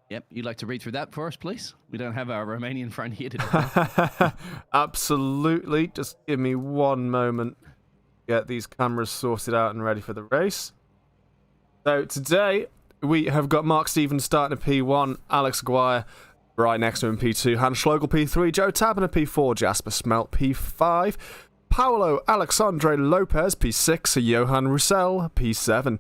Yep, you'd like to read through that for us, please? We don't have our Romanian friend here today. Absolutely. Just give me one moment. Get these cameras sorted out and ready for the race. So today we have got Mark Stevens starting at P1, Alex Aguirre right next to him P2, Hans Schlegel P3, Joe Tabner P4, Jasper Smelt P5, Paolo Alexandre Lopez P6, Johan Roussel P7,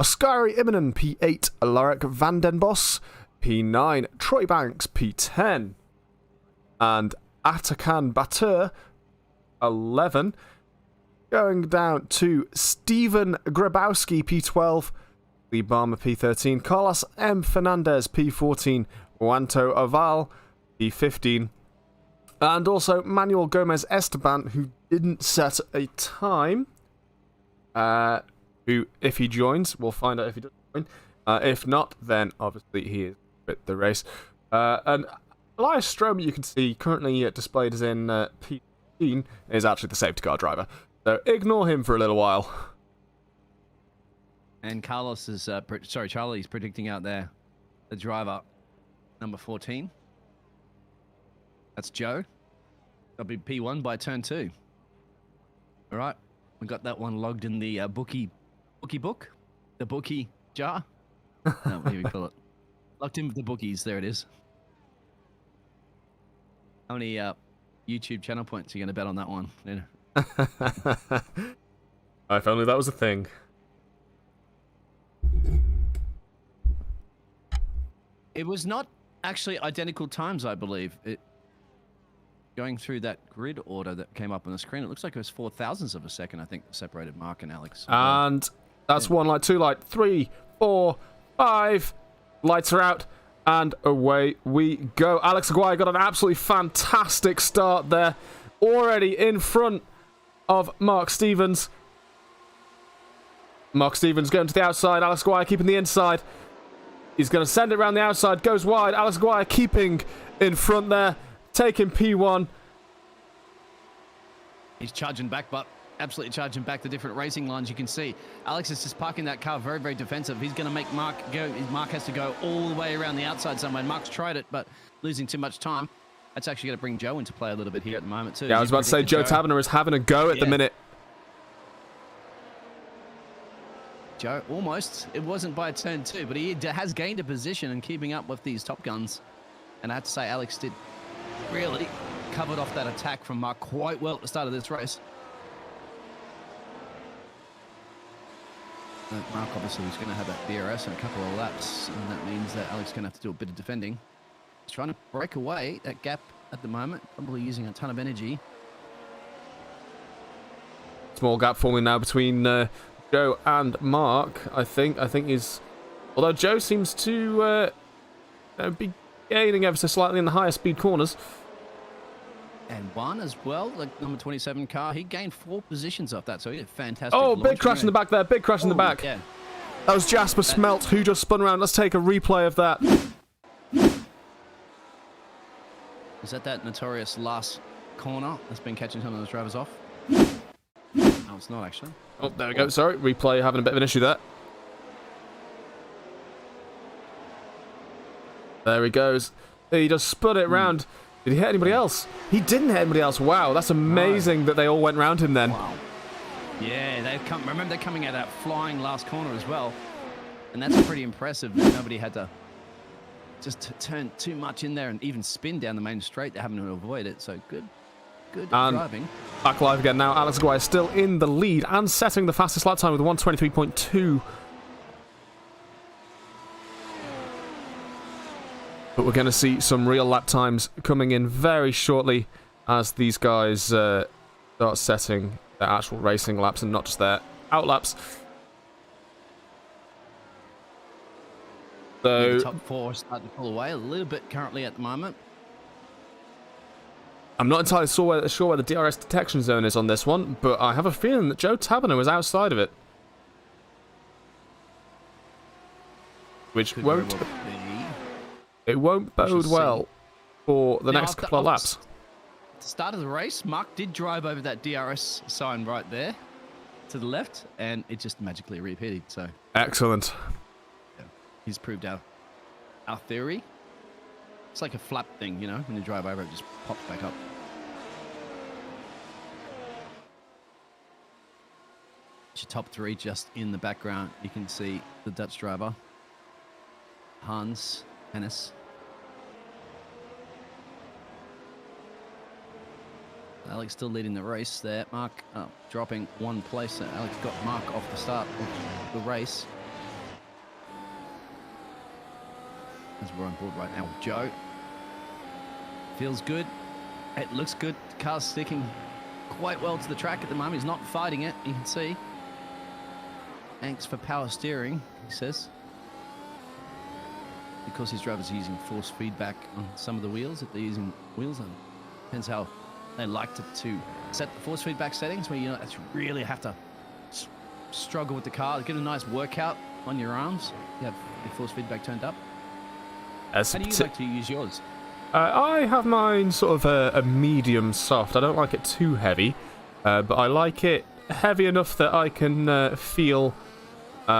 Oskari Immonen P8, Alaric van den Bos P9, Troy Banks P10, and Atakan Batur 11. Going down to Stephen Grabowski P12, Lee Barmer P13, Carlos M. Fernandez P14, Juanto Oval P15, and also Manuel Gomez Esteban, who didn't set a time. Who, if he joins, we'll find out if he doesn't join. If not, then obviously he is with the race. And Elias Strom, you can see currently displayed as in P15, is actually the safety car driver. So ignore him for a little while. And Carlos is, Charlie's predicting out there the driver, number 14. That's Joe. That'll be P1 by turn 2. All right, we got that one logged in the bookie book, the bookie jar. No, what do we call it? Locked in with the bookies. There it is. How many YouTube channel points are you going to bet on that one? Yeah. If only that was a thing. It was not actually identical times, I believe. Going through that grid order that came up on the screen, it looks like it was 4 thousandths of a second, I think, that separated Mark and Alex. And that's 1 light, 2 light, 3, 4, 5. Lights are out, and away we go. Alex Aguirre got an absolutely fantastic start there. Already in front of Mark Stevens. Mark Stevens going to the outside. Alex Aguirre keeping the inside. He's going to send it around the outside. Goes wide. Alex Aguirre keeping in front there. Taking P1. He's charging back, but absolutely charging back the different racing lines. You can see Alex is just parking that car very, very defensive. He's going to make Mark go. Mark has to go all the way around the outside somewhere. Mark's tried it, but losing too much time. That's actually going to bring Joe into play a little bit here at the moment, too. Yeah, I was about to say Joe Tabner is having a go at the minute. Joe, almost. It wasn't by turn 2, but he has gained a position and keeping up with these top guns. And I have to say, Alex did really covered off that attack from Mark quite well at the start of this race. that Mark obviously was going to have that DRS in a couple of laps, and that means that Alex is going to have to do a bit of defending. He's trying to break away that gap at the moment, probably using a ton of energy. Small gap forming now between Joe and Mark, I think. I think he's... Although Joe seems to be gaining ever so slightly in the higher speed corners. And one as well, like number 27 car. He gained 4 positions off that, so he did fantastic. Oh, big crash in the back there. Big crash in the back. Yeah. That was Jasper Smelt who just spun around. Let's take a replay of that. Is that notorious last corner that's been catching some of those drivers off? No, it's not actually. Oh, there we go. Sorry, replay having a bit of an issue there. There he goes. He just spun it round. Did he hit anybody else? He didn't hit anybody else. Wow, that's amazing that they all went round him then. Wow. Yeah, remember they're coming out of that flying last corner as well. And that's pretty impressive that nobody had to just turn too much in there and even spin down the main straight. They're having to avoid it. So good driving. Back live again now. Alex Aguirre still in the lead and setting the fastest lap time with 1:23.2. But we're going to see some real lap times coming in very shortly as these guys start setting their actual racing laps and not just their out laps. So, the top 4 starting to pull away a little bit currently at the moment. I'm not entirely sure where the DRS detection zone is on this one, but I have a feeling that Joe Taberner was outside of it. Which it won't bode well for the next couple of laps. At the start of the race, Mark did drive over that DRS sign right there to the left, and it just magically reappeared. So excellent. Yeah, he's proved our theory. It's like a flap thing, you know, when you drive over, it just pops back up. Your top 3 just in the background. You can see the Dutch driver, Hans. Alex still leading the race there. Mark dropping 1 place. Alex got Mark off the start of the race. As we're on board right now with Joe. Feels good. It looks good. The car's sticking quite well to the track at the moment. He's not fighting it, you can see. Thanks for power steering, he says. Because his drivers are using force feedback on some of the wheels, if they're using wheels, and depends how they like to set the force feedback settings, where you don't really have to struggle with the car. Get a nice workout on your arms. You have your force feedback turned up. How do you like to use yours? I have mine sort of a medium soft. I don't like it too heavy, but I like it heavy enough that I can feel when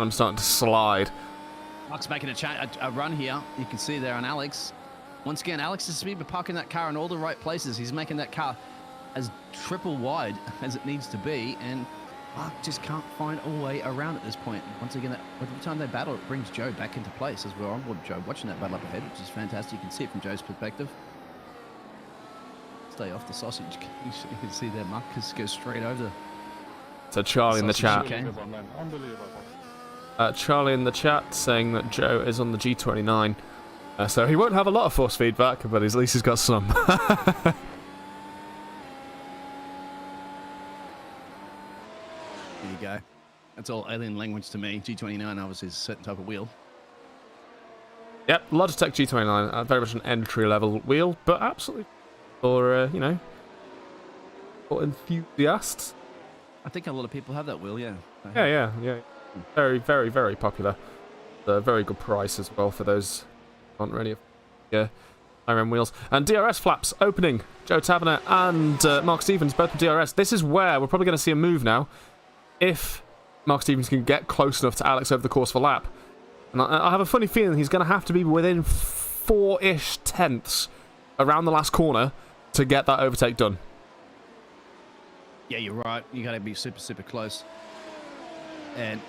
I'm starting to slide. Mark's making a run here. You can see there on Alex. Once again, Alex is parking that car in all the right places. He's making that car as triple wide as it needs to be, and Mark just can't find a way around at this point. Once again, every time they battle, it brings Joe back into place as we're on board Joe, watching that battle up ahead, which is fantastic. You can see it from Joe's perspective. Stay off the sausage. You can see there, Mark just goes straight over. So Charlie in the chat. Charlie in the chat saying that Joe is on the G29. So he won't have a lot of force feedback, but at least he's got some. There you go. That's all alien language to me. G29 obviously is a certain type of wheel. Yep, Logitech G29, very much an entry-level wheel, but absolutely for, you know, for enthusiasts. I think a lot of people have that wheel, yeah. Yeah. Very, very, very popular. A very good price as well for those who aren't really IRM wheels. And DRS flaps opening. Joe Taberner and Mark Stevens, both with DRS. This is where we're probably going to see a move now. If Mark Stevens can get close enough to Alex over the course of a lap. And I have a funny feeling he's going to have to be within 4-ish tenths around the last corner to get that overtake done. Yeah, you're right. You got to be super, super close. And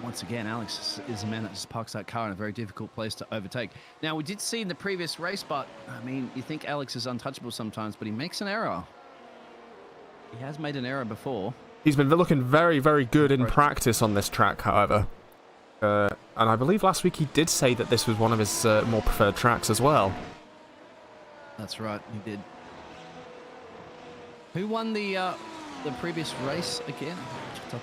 once again, Alex is a man that just parks that car in a very difficult place to overtake. Now, we did see in the previous race, but, I mean, you think Alex is untouchable sometimes, but he makes an error. He has made an error before. He's been looking very, very good in practice on this track, however. And I believe last week he did say that this was one of his more preferred tracks as well. That's right, he did. Who won the previous race again?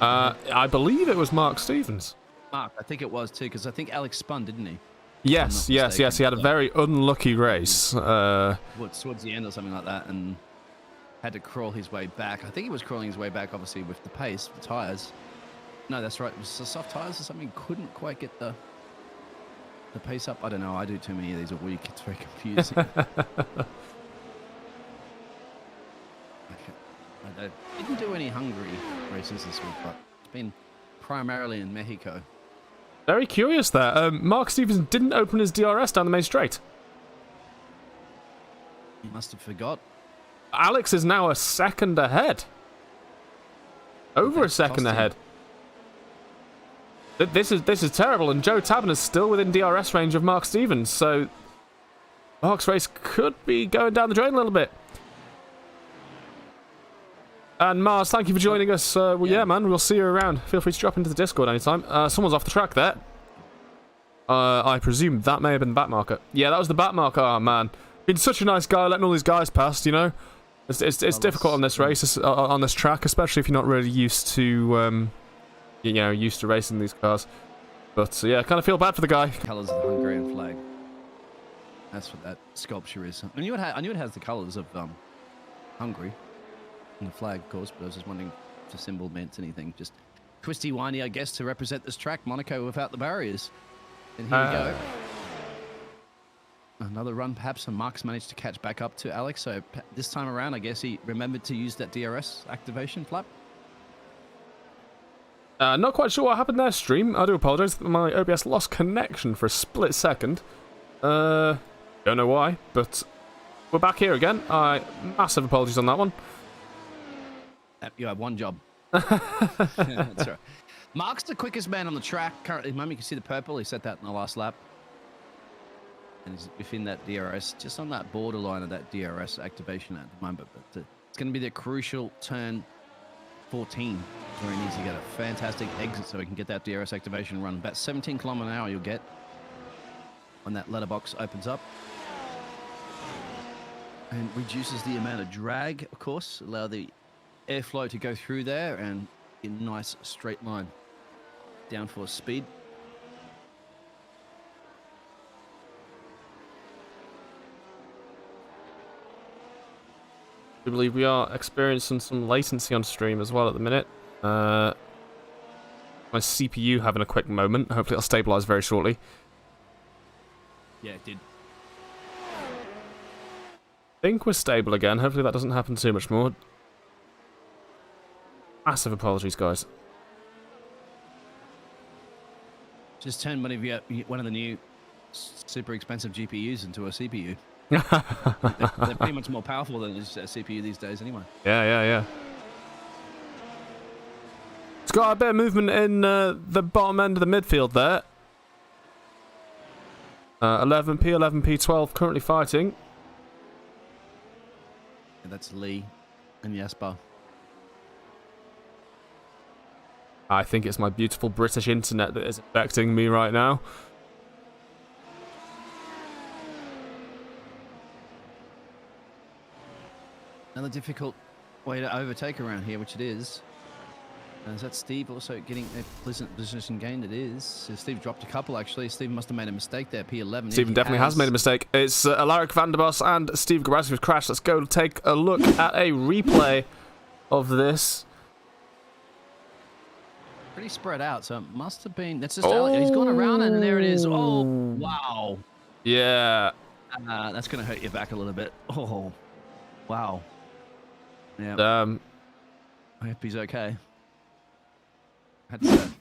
I believe it was Mark Stevens. Mark, I think it was too, because I think Alex spun, didn't he? Yes. He had a very unlucky race. Towards the end or something like that, and had to crawl his way back. I think he was crawling his way back, obviously, with the pace, the tyres. No, that's right. It was the soft tyres or something. Couldn't quite get the pace up. I don't know. I do too many of these a week. It's very confusing. I didn't do any Hungary races this week, but it's been primarily in Mexico. Very curious there. Mark Stevens didn't open his DRS down the main straight. He must have forgot. Alex is now a second ahead. Over a second ahead. This is terrible, and Joe Tabin is still within DRS range of Mark Stevens, so Mark's race could be going down the drain a little bit. And Mars, thank you for joining us. Yeah, man, we'll see you around. Feel free to drop into the Discord anytime. Someone's off the track there. I presume that may have been the back marker. Yeah, that was the back marker. Oh, man. Been such a nice guy letting all these guys past, you know? It's difficult on this race, on this track, especially if you're not really used to, used to racing these cars. But, yeah, I kind of feel bad for the guy. Colours of the Hungarian flag. That's what that sculpture is. I knew it has the colours of Hungary. The flag, of course, but I was just wondering if the symbol meant anything. Just twisty windy, I guess, to represent this track, Monaco without the barriers. And here we go. Another run, perhaps, and Mark's managed to catch back up to Alex. So this time around, I guess he remembered to use that DRS activation flap. Not quite sure what happened there, stream. I do apologise. My OBS lost connection for a split second. Don't know why, but we're back here again. Massive apologies on that one. You have one job. That's right. Mark's the quickest man on the track currently. At the moment, you can see the purple. He set that in the last lap. And he's within that DRS, just on that borderline of that DRS activation at the moment. But it's going to be the crucial turn 14 where he needs to get a fantastic exit so he can get that DRS activation run. About 17 kilometers an hour you'll get when that letterbox opens up. And reduces the amount of drag, of course. Allow the airflow to go through there and in a nice straight line down for speed. I believe we are experiencing some latency on stream as well at the minute. My CPU having a quick moment. Hopefully it'll stabilize very shortly. Yeah, it did. I think we're stable again. Hopefully that doesn't happen too much more. Massive apologies, guys. Just turn one of the new super expensive GPUs into a CPU. They're pretty much more powerful than a CPU these days anyway. Yeah. It's got a bit of movement in the bottom end of the midfield there. 11P, 11P, 12 currently fighting. Yeah, that's Lee and Jasper. I think it's my beautiful British internet that is affecting me right now. Another difficult way to overtake around here, which it is. Is that Steve also getting a pleasant position gain? It is. So Steve dropped a couple, actually. Steve must have made a mistake there, P11. Stephen definitely has made a mistake. It's Alaric van der Bos and Steve Gabrowski who've crashed. Let's go take a look at a replay of this. Pretty spread out, so it must have been... That's just He's gone around, and there it is. Oh, wow. Yeah. That's going to hurt your back a little bit. Oh, wow. Yeah. I hope he's okay. That's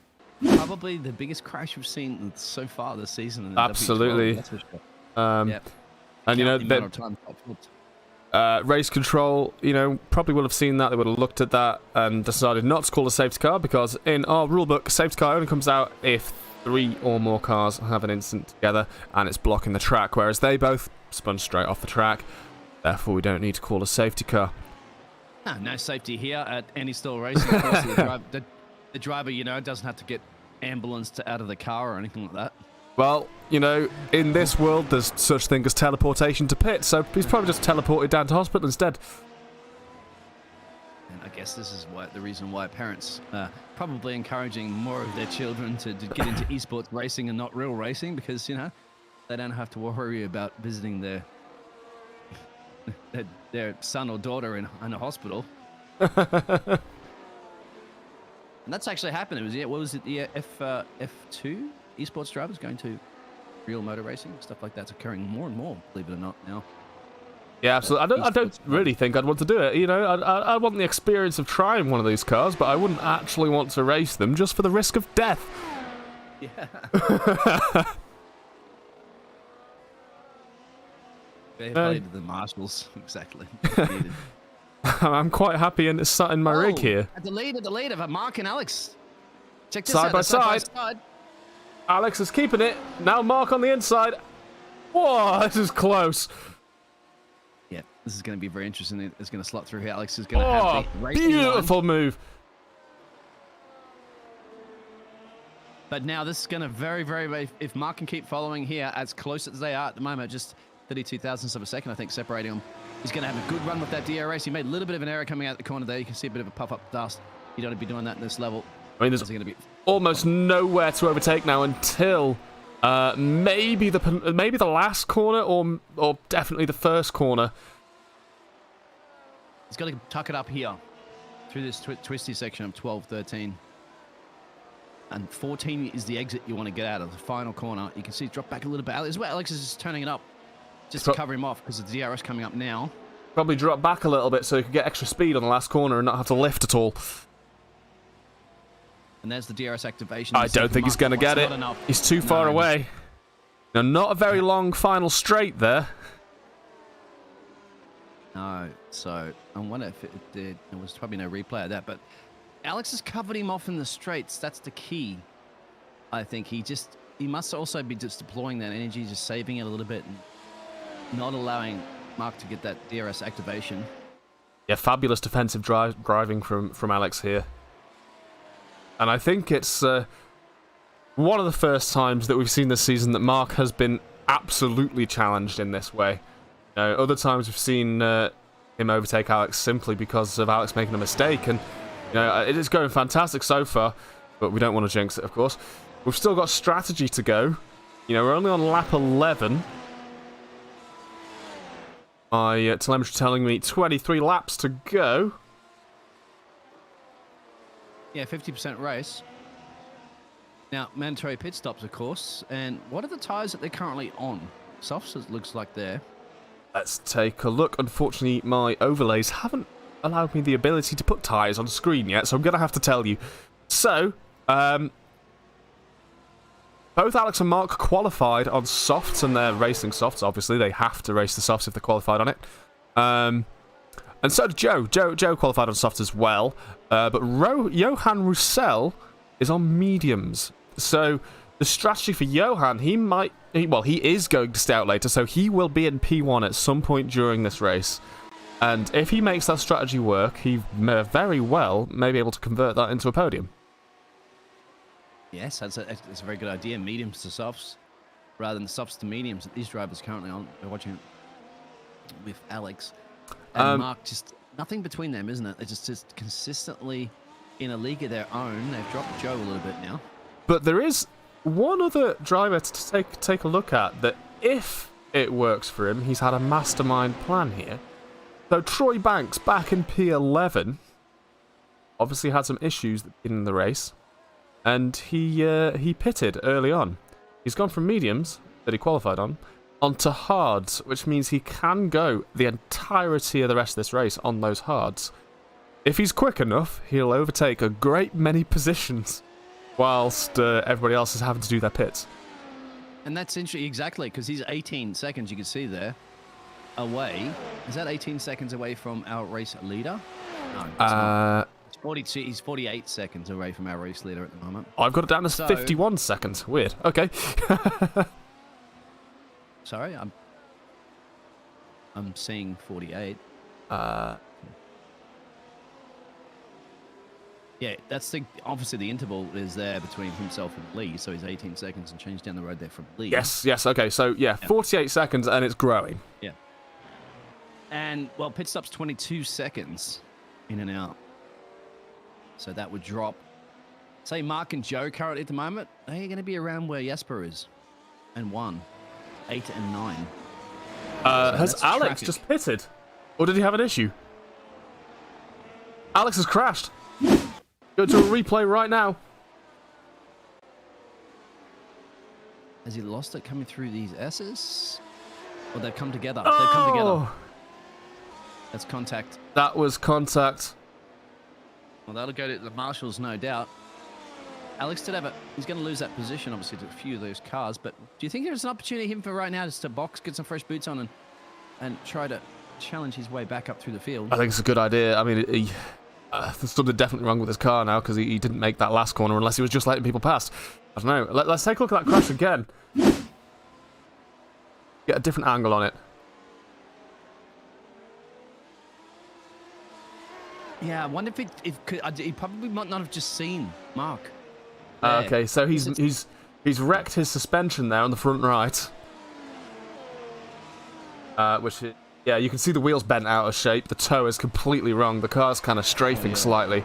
probably the biggest crash we've seen so far this season. In the Absolutely. W12, that's for sure. Yep. And you know, race control, probably would have seen that. They would have looked at that and decided not to call a safety car because in our rulebook, safety car only comes out if 3 or more cars have an incident together and it's blocking the track, whereas they both spun straight off the track. Therefore, we don't need to call a safety car. No safety here at any stall racing. Of course, the driver, you know, doesn't have to get ambulanced out of the car or anything like that. Well, you know, in this world, there's such thing as teleportation to pit, so he's probably just teleported down to hospital instead. And I guess this is the reason why parents are probably encouraging more of their children to get into esports racing and not real racing, because, you know, they don't have to worry about visiting their son or daughter in a hospital. And that's actually happened. It was, what was it, the F2 esports drivers going to real motor racing? Stuff like that's occurring more and more, believe it or not, now. Yeah, absolutely. I don't really think I'd want to do it. You know, I want the experience of trying one of these cars, but I wouldn't actually want to race them just for the risk of death. Yeah. Fair play to the marshals, exactly. I'm quite happy in my rig here. At the lead of Mark and Alex. Check this side out. by side. Alex is keeping it. Now Mark on the inside. Whoa, this is close. Yeah, this is going to be very interesting. It's going to slot through here. Alex is going to have the racing beautiful line. move. But now this is going to very, if Mark can keep following here as close as they are at the moment, just 32 thousandths of a second, I think, separating them. He's going to have a good run with that DRS. He made a little bit of an error coming out the corner there. You can see a bit of a puff up dust. You don't want to be doing that in this level. I mean, there's almost nowhere to overtake now until maybe the last corner or definitely the first corner. He's got to tuck it up here through this twisty section of 12, 13. And 14 is the exit you want to get out of, the final corner. You can see drop back a little bit. As well, Alex is just turning it up just to cover him off because the DRS coming up now. Probably drop back a little bit so he could get extra speed on the last corner and not have to lift at all. And there's the DRS activation. I don't think he's going to get it. He's too far away. Now, not a very long final straight there. No, so I wonder if it did. There was probably no replay of that, but Alex has covered him off in the straights. That's the key. I think he must also be just deploying that energy, just saving it a little bit and not allowing Mark to get that DRS activation. Yeah, fabulous defensive driving from Alex here. And I think it's one of the first times that we've seen this season that Mark has been absolutely challenged in this way. You know, other times we've seen him overtake Alex simply because of Alex making a mistake, and you know, it is going fantastic so far, but we don't want to jinx it, of course. We've still got strategy to go. You know, we're only on lap 11. My telemetry telling me 23 laps to go. Yeah, 50% race. Now, mandatory pit stops, of course. And what are the tyres that they're currently on? Softs, it looks like there. Let's take a look. Unfortunately, my overlays haven't allowed me the ability to put tyres on screen yet, so I'm going to have to tell you. So, both Alex and Mark qualified on softs, and they're racing softs. Obviously, they have to race the softs if they're qualified on it. And so did Joe. Joe qualified on softs as well. But Johan Roussel is on mediums. So the strategy for Johan, he is going to stay out later, so he will be in P1 at some point during this race. And if he makes that strategy work, he may very well may be able to convert that into a podium. Yes, that's a very good idea. Mediums to softs, rather than softs to mediums that these drivers currently on. We're watching it with Alex and Mark. Just nothing between them, isn't it? They're just consistently in a league of their own. They've dropped Joe a little bit now. But there is one other driver to take a look at that, if it works for him, he's had a mastermind plan here. So Troy Banks, back in P11, obviously had some issues in the race, and he pitted early on. He's gone from mediums, that he qualified on, onto hards, which means he can go the entirety of the rest of this race on those hards. If he's quick enough, he'll overtake a great many positions, whilst everybody else is having to do their pits. And that's interesting, exactly, because he's 18 seconds, you can see there, away. Is that 18 seconds away from our race leader? No, it's not. He's 48 seconds away from our race leader at the moment. I've got it down to 51 seconds. Weird. Okay. Sorry, I'm seeing 48. Yeah, that's obviously the interval is there between himself and Lee, so he's 18 seconds and change down the road there from Lee. Yes. Okay, so yeah, 48 seconds and it's growing. Yeah. And, well, pit stop's 22 seconds in and out. So that would drop. Say Mark and Joe currently at the moment, they're going to be around where Jesper is. And 1, 8 and 9. Has Alex just pitted? Or did he have an issue? Alex has crashed. Go to a replay right now. Has he lost it coming through these S's? Or they've come together. Oh! They've come together. That's contact. That was contact. Well, that'll go to the marshals, no doubt. Alex did have it. He's going to lose that position, obviously, to a few of those cars. But do you think there's an opportunity for him for right now just to box, get some fresh boots on, and try to challenge his way back up through the field? I think it's a good idea. I mean, there's something definitely wrong with his car now because he didn't make that last corner unless he was just letting people pass. I don't know. Let's take a look at that crash again. Get a different angle on it. Yeah, I wonder if he probably might not have just seen Mark. Okay, so he's wrecked his suspension there on the front right. Yeah, you can see the wheels bent out of shape. The toe is completely wrong. The car's kind of strafing slightly.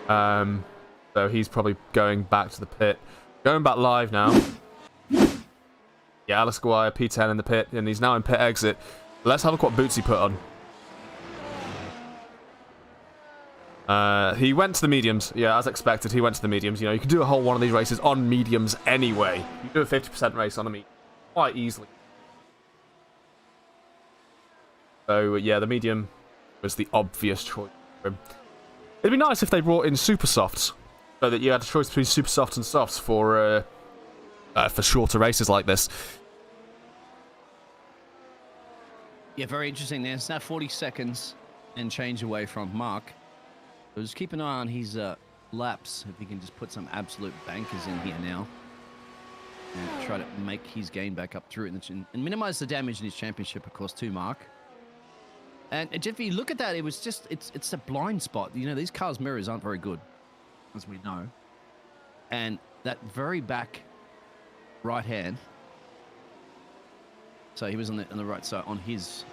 So he's probably going back to the pit. Going back live now. Yeah, Alex Guire, P10 in the pit, and he's now in pit exit. Let's have a look what boots he put on. He went to the mediums. Yeah, as expected, he went to the mediums. You know, you can do a whole one of these races on mediums anyway. You can do a 50% race on a medium quite easily. So, yeah, the medium was the obvious choice for him. It'd be nice if they brought in super softs, so that you had a choice between super softs and softs for shorter races like this. Yeah, very interesting there. It's now 40 seconds and change away from Mark. So just keep an eye on his laps, if he can just put some absolute bankers in here now. And try to make his gain back up through it and minimize the damage in his championship, of course, to Mark. And if you look at that, it was just, it's a blind spot. You know, these cars' mirrors aren't very good, as we know. And that very back right hand. So he was on the right side, on his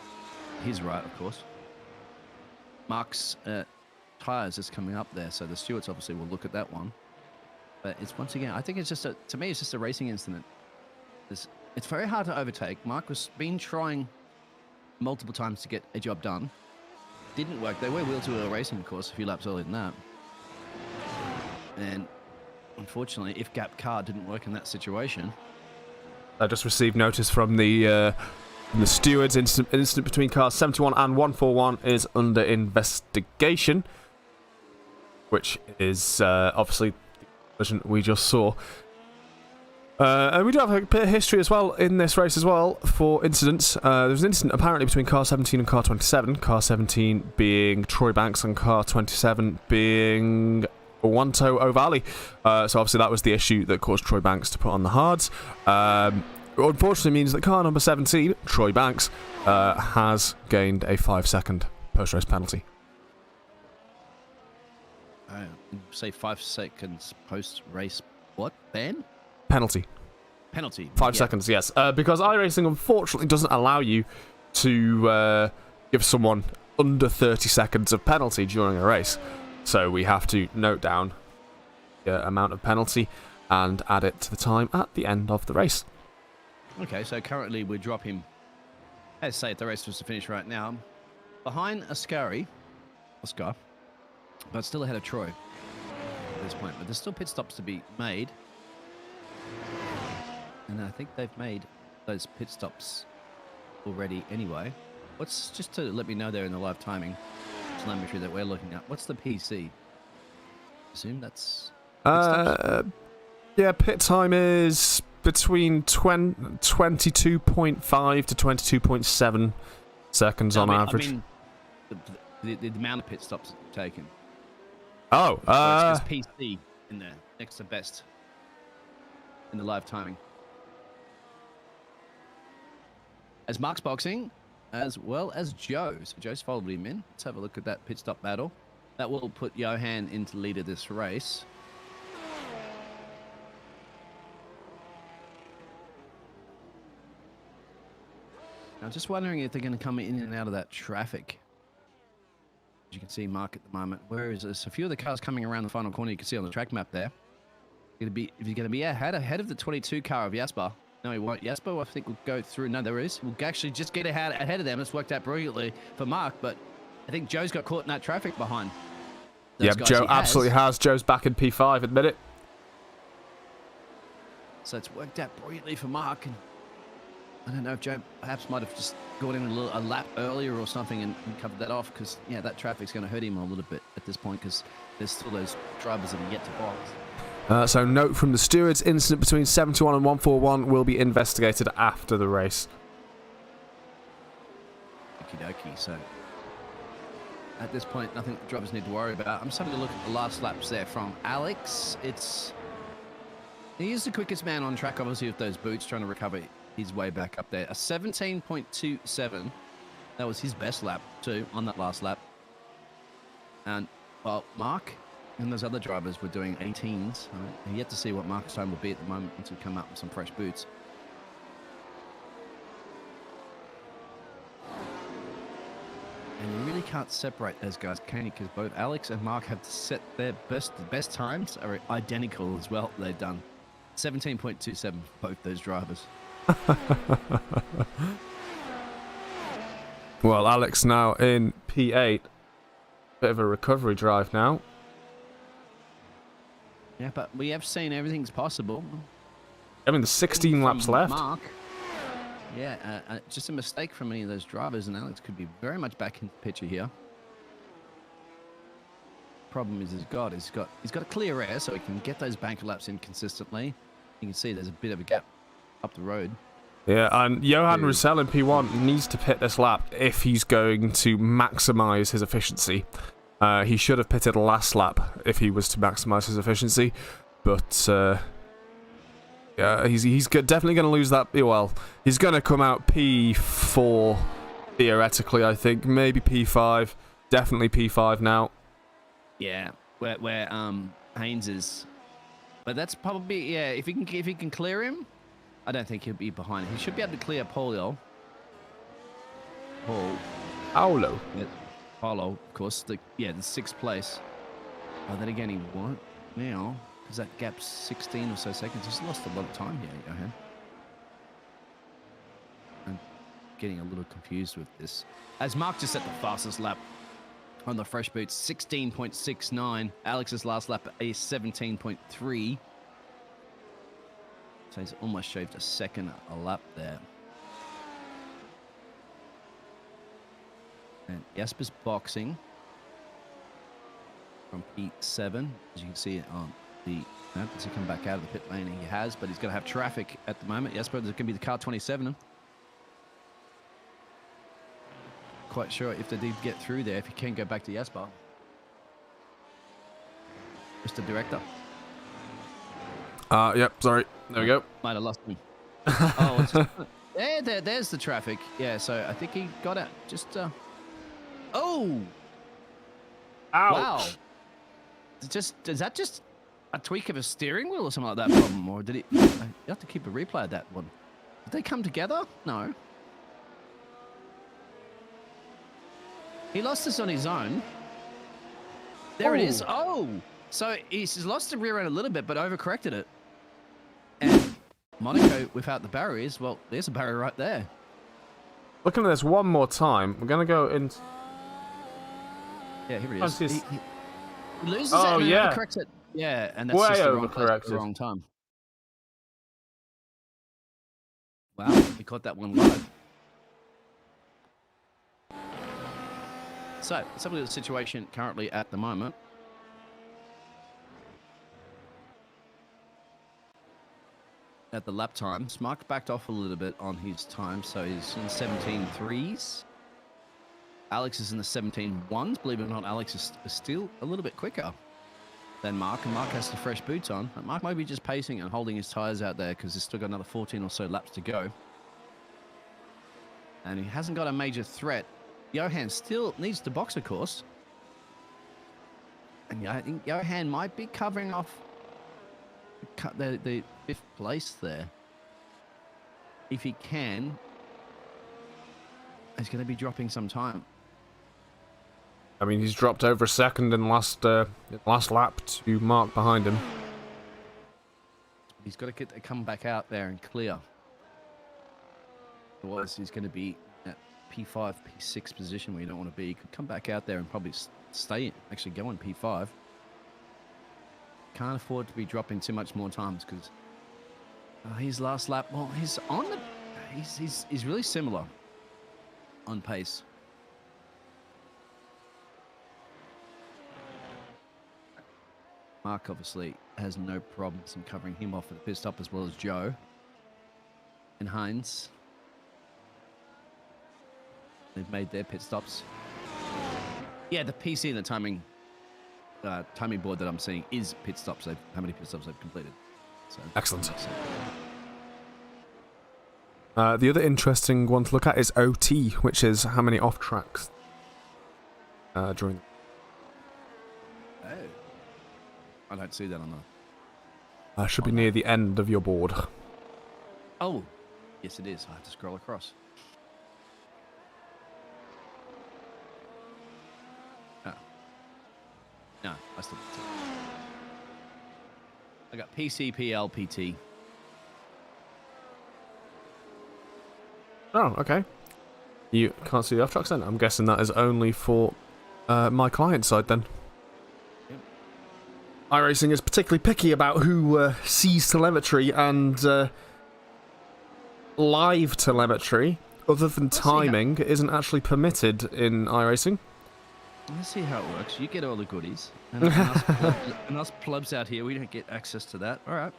right, of course. Mark's tires is coming up there, so the stewards obviously will look at that one. But it's once again, I think it's just to me, it's just a racing incident. It's very hard to overtake. Mark was been trying multiple times to get a job done. Didn't work. They were wheel-to-wheel racing, of course, a few laps earlier than that. And unfortunately, if gap car didn't work in that situation. I just received notice from the stewards. Incident between cars 71 and 141 is under investigation, which is obviously the collision we just saw. And we do have a bit of history as well in this race as well for incidents. There was an incident apparently between car 17 and car 27. Car 17 being Troy Banks and car 27 being Wanto O'Valley. So obviously that was the issue that caused Troy Banks to put on the hards. Unfortunately means that car number 17, Troy Banks, has gained a 5-second post-race penalty. Say 5 seconds post-race what? Ban? Penalty. 5 seconds, yes. Because iRacing unfortunately doesn't allow you to give someone under 30 seconds of penalty during a race. So we have to note down the amount of penalty and add it to the time at the end of the race. Okay, so currently we drop him, let's say if the race was to finish right now, behind Oscar, but still ahead of Troy at this point. But there's still pit stops to be made. And I think they've made those pit stops already anyway. What's, just to let me know there in the live timing telemetry that we're looking at, what's the PC? I assume that's... yeah, pit time is between 22.5 to 22.7 seconds on average. I mean, the amount of pit stops taken. Oh, There's PC in there, next to best in the live timing. As Mark's boxing, as well as Joe. So Joe's followed him in. Let's have a look at that pit stop battle. That will put Johan into lead of this race. I'm just wondering if they're going to come in and out of that traffic. As you can see, Mark at the moment. Where is this? A few of the cars coming around the final corner. You can see on the track map there. If you're going to be ahead of the 22 car of Jasper. No, he won't. Jasper, I think, will go through. No, there is. We'll actually just get ahead of them. It's worked out brilliantly for Mark, but I think Joe's got caught in that traffic behind. Yep, Joe absolutely has. Joe's back in P5, admit it. So it's worked out brilliantly for Mark. And I don't know if Joe perhaps might have just gone in a lap earlier or something and covered that off, because, yeah, that traffic's going to hurt him a little bit at this point, because there's still those drivers that are yet to box. So note from the stewards, incident between 71 and 141 will be investigated after the race. Okie dokie. So at this point, nothing drivers need to worry about. I'm just having a look at the last laps there from Alex. He is the quickest man on track, obviously, with those boots, trying to recover his way back up there. A 17.27. That was his best lap, too, on that last lap. And, well, Mark and those other drivers were doing 18s. Right? Yet to see what Mark's time will be at the moment once we come up with some fresh boots. And you really can't separate those guys, can you? Because both Alex and Mark have set their best times are identical as well. They've done 17.27 for both those drivers. Well, Alex now in P8. Bit of a recovery drive now. Yeah, but we have seen everything's possible. I mean, there's 16 laps left. Mark. Yeah, just a mistake from any of those drivers, and Alex could be very much back in the picture here. Problem is, he's got a clear air, so he can get those banker laps in consistently. You can see there's a bit of a gap up the road. Yeah, and Johan Roussel in P1 needs to pit this lap if he's going to maximise his efficiency. He should have pitted last lap if he was to maximise his efficiency, but yeah, he's definitely going to lose that. Well, he's going to come out P4 theoretically, I think, maybe P5, definitely P5 now. Yeah, where Haynes is, but that's probably, yeah. If he can clear him, I don't think he'll be behind. He should be able to clear Paulo. Paulo. Yeah. Paulo, of course, the sixth place. Oh, then again, he won't now, because that gap's 16 or so seconds. He's lost a lot of time here, Johan. I'm getting a little confused with this. As Mark just set the fastest lap on the fresh boots, 16.69. Alex's last lap, a 17.3. So he's almost shaved a second a lap there. And Jasper's boxing from P7, as you can see on the map. Does he come back out of the pit lane? He has, but he's going to have traffic at the moment. Jasper, there's going to be the car 27. Quite sure if they did get through there, if he can go back to Jasper. Mr. Director. Yep, sorry. There we go. Might have lost him. Oh, there's the traffic. Yeah, so I think he got out just... Oh! Ouch. Wow. Is that just a tweak of a steering wheel or something like that problem? Or did it... You have to keep a replay of that one. Did they come together? No. He lost this on his own. There it is. Oh! So he's lost the rear end a little bit, but overcorrected it. And Monaco, without the barriers, well, there's a barrier right there. Looking at this one more time, we're going to go into... Yeah, here it is. He loses it and overcorrects it. Yeah, and that's way just overcorrected. the wrong time. Wow, he caught that one live. So, let's have a look at the situation currently at the moment. At the lap times, Mark backed off a little bit on his time, so he's in 17.3s. Alex is in the 17.1s. Believe it or not, Alex is still a little bit quicker than Mark, and Mark has the fresh boots on. But Mark might be just pacing and holding his tyres out there because he's still got another 14 or so laps to go. And he hasn't got a major threat. Johan still needs to box, of course. And I think Johan might be covering off the 5th place there. If he can, he's going to be dropping some time. I mean, he's dropped over a second in last lap to Mark behind him. He's got to come back out there and clear. Otherwise, he's going to be at P5, P6 position where you don't want to be. He could come back out there and probably actually go on P5. Can't afford to be dropping too much more times because his last lap, well, he's on the, he's really similar on pace. Mark obviously has no problems in covering him off at the pit stop, as well as Joe and Heinz. They've made their pit stops. Yeah, the PC and the timing board that I'm seeing is pit stops. How many pit stops they've completed. So, excellent. The other interesting one to look at is OT, which is how many off tracks during. Oh, I don't see that on the. Should be near the end of your board. Oh, yes, it is. I have to scroll across. No, I still. I got PCPL PT. Oh, okay. You can't see the off tracks then? I'm guessing that is only for my client side then. Yep. iRacing is particularly picky about who sees telemetry and live telemetry, other than timing, isn't actually permitted in iRacing. Let's see how it works. You get all the goodies, and us plebs out here, we don't get access to that. All right.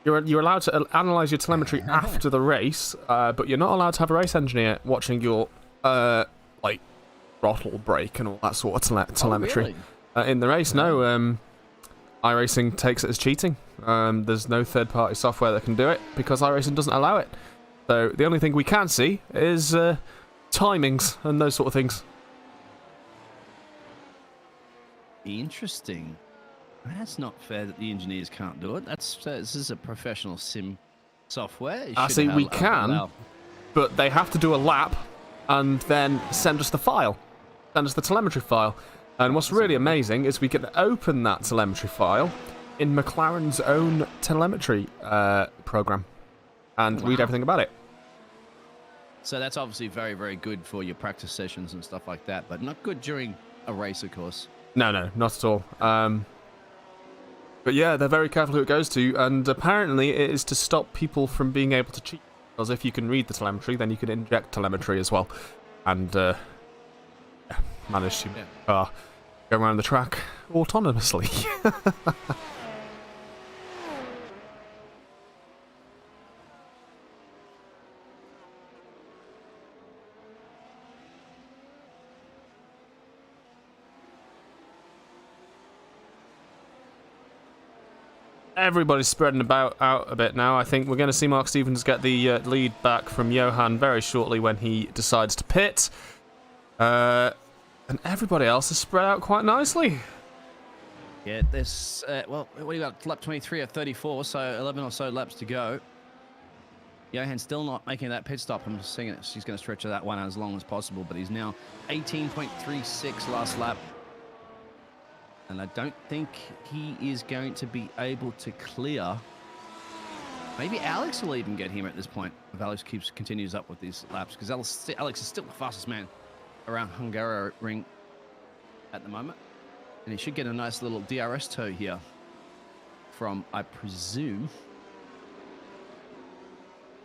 You're allowed to analyze your telemetry after the race, but you're not allowed to have a race engineer watching your like throttle brake and all that sort of telemetry. Oh, really? In the race. No, iRacing takes it as cheating. There's no third-party software that can do it because iRacing doesn't allow it. So the only thing we can see is timings and those sort of things. Interesting. That's not fair that the engineers can't do it. This is a professional sim software. I see we can, but they have to do a lap and then send us the file. Send us the telemetry file. And what's really amazing is we can open that telemetry file in McLaren's own telemetry program and read everything about it. So that's obviously very, very good for your practice sessions and stuff like that, but not good during a race, of course. No, not at all. But yeah, they're very careful who it goes to, and apparently it is to stop people from being able to cheat. Because if you can read the telemetry, then you can inject telemetry as well, and manage to go around the track autonomously. Everybody's spreading out a bit now. I think we're going to see Mark Stevens get the lead back from Johan very shortly when he decides to pit. And everybody else is spread out quite nicely. Yeah, there's, well, what do you got? Lap 23 or 34, so 11 or so laps to go. Johan's still not making that pit stop. I'm just saying she's going to stretch that one out as long as possible, but he's now 18.36 last lap. And I don't think he is going to be able to clear. Maybe Alex will even get him at this point if Alex continues up with these laps, because Alex is still the fastest man around Hungaroring at the moment. And he should get a nice little DRS tow here from, I presume,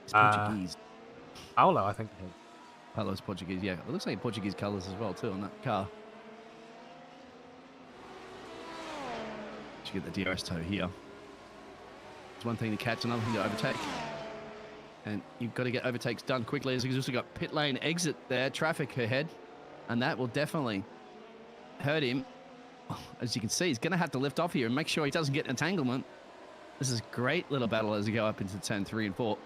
it's Portuguese. Paulo, I think. Paulo's Portuguese, yeah. It looks like Portuguese colours as well, too, on that car. You get the DRS tow here. It's one thing to catch, another thing to overtake. And you've got to get overtakes done quickly, as he's also got pit lane exit there, traffic ahead, and that will definitely hurt him. As you can see, he's going to have to lift off here and make sure he doesn't get entanglement. This is a great little battle as we go up into turn 3 and 4.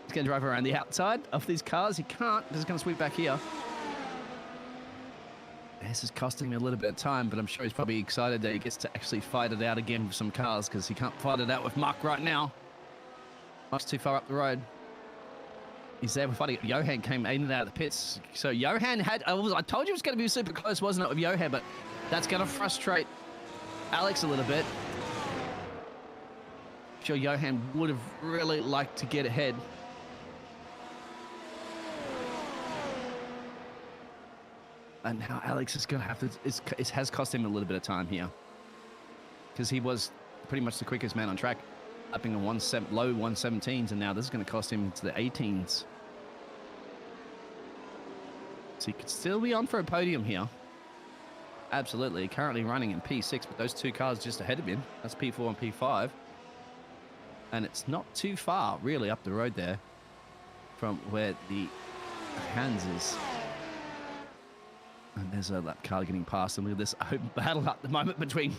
He's going to drive around the outside of these cars. He can't. He's going to sweep back here. this is costing me a little bit of time, but I'm sure he's probably excited that he gets to actually fight it out again with some cars, because he can't fight it out with Mark right now. Much too far up the road. He's there fighting. Johan came in and out of the pits. So Johan had, I told you it was going to be super close, wasn't it, with Johan, but that's going to frustrate Alex a little bit. I'm sure Johan would have really liked to get ahead. And now Alex is going to have to, it has cost him a little bit of time here, because he was pretty much the quickest man on track, upping a low 117s, and now this is going to cost him to the 18s. So he could still be on for a podium here. Absolutely. Currently running in P6, but those two cars just ahead of him. That's P4 and P5. And it's not too far, really, up the road there from where the Hans is. And there's that car getting past, and look at this open battle at the moment between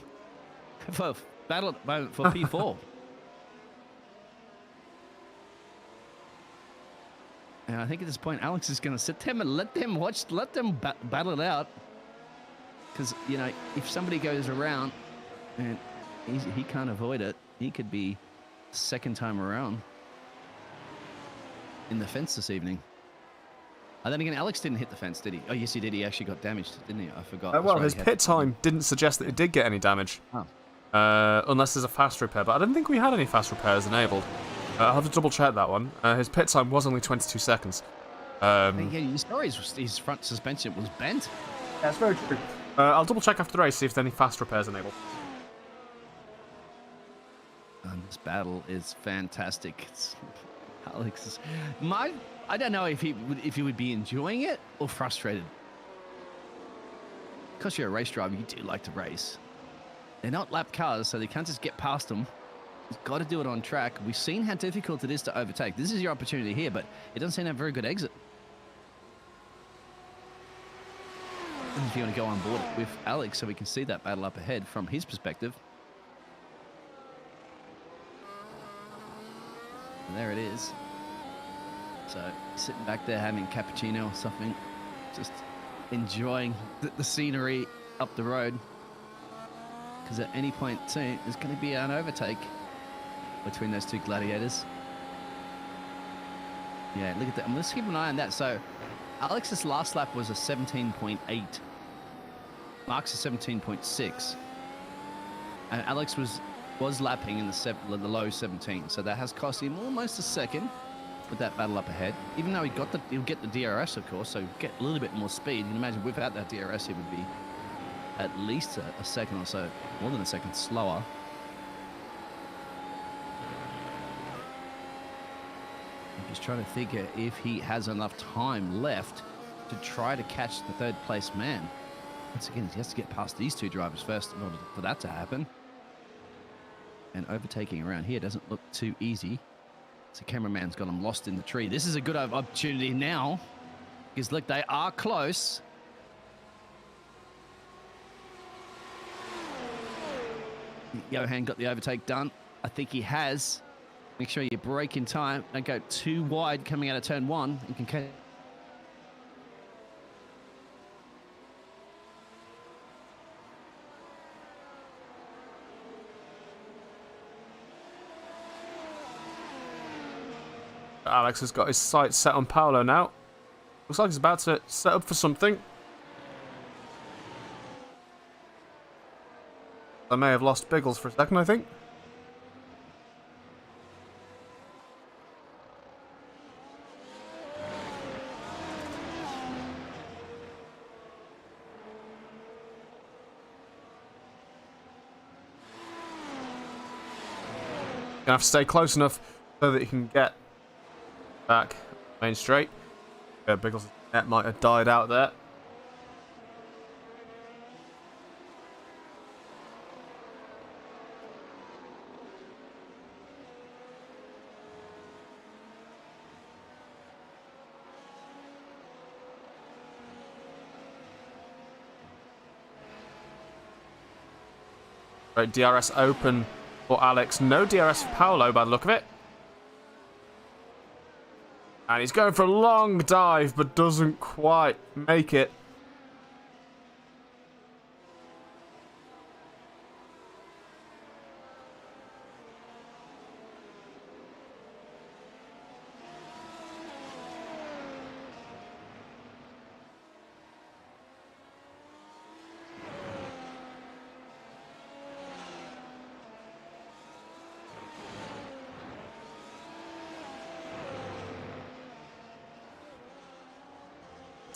battle at the moment for P4. And I think at this point, Alex is going to sit them and let them battle it out. Because, you know, if somebody goes around and he can't avoid it, he could be second time around in the fence this evening. And then again, Alex didn't hit the fence, did he? Oh, yes, he did. He actually got damaged, didn't he? I forgot. Well, his pit time didn't suggest that it did get any damage. Oh. Unless there's a fast repair. But I don't think we had any fast repairs enabled. I'll have to double check that one. His pit time was only 22 seconds. Yeah, you saw his front suspension was bent. That's very true. I'll double check after the race, see if there's any fast repairs enabled. And this battle is fantastic. It's Alex. I don't know if he would be enjoying it or frustrated. Because you're a race driver, you do like to race. They're not lap cars, so they can't just get past them. You've got to do it on track. We've seen how difficult it is to overtake. This is your opportunity here, but it doesn't seem to have a very good exit. And if you want to go on board with Alex so we can see that battle up ahead from his perspective. And there it is. So sitting back there having cappuccino or something, just enjoying the scenery up the road. Because at any point soon, there's going to be an overtake between those two gladiators. Yeah, look at that. Let's keep an eye on that. So Alex's last lap was a 17.8. Mark's a 17.6. And Alex was lapping in the low 17. So that has cost him almost a second with that battle up ahead. Even though he'll get the DRS, of course, so get a little bit more speed. You can imagine without that DRS, he would be at least a second or so, more than a second slower. He's trying to figure if he has enough time left to try to catch the third place man. Once again, he has to get past these two drivers first in order for that to happen. And overtaking around here doesn't look too easy. So cameraman's got him lost in the tree. This is a good opportunity now, because look, they are close. Johan got the overtake done. I think he has. Make sure you brake in time. Don't go too wide coming out of turn one. You can catch. Alex has got his sights set on Paolo now. Looks like he's about to set up for something. I may have lost Biggles for a second, I think. Gonna have to stay close enough so that he can get back main straight. Yeah, Biggles' net might have died out there. Right, DRS open for Alex. No DRS for Paolo by the look of it. And he's going for a long dive, but doesn't quite make it.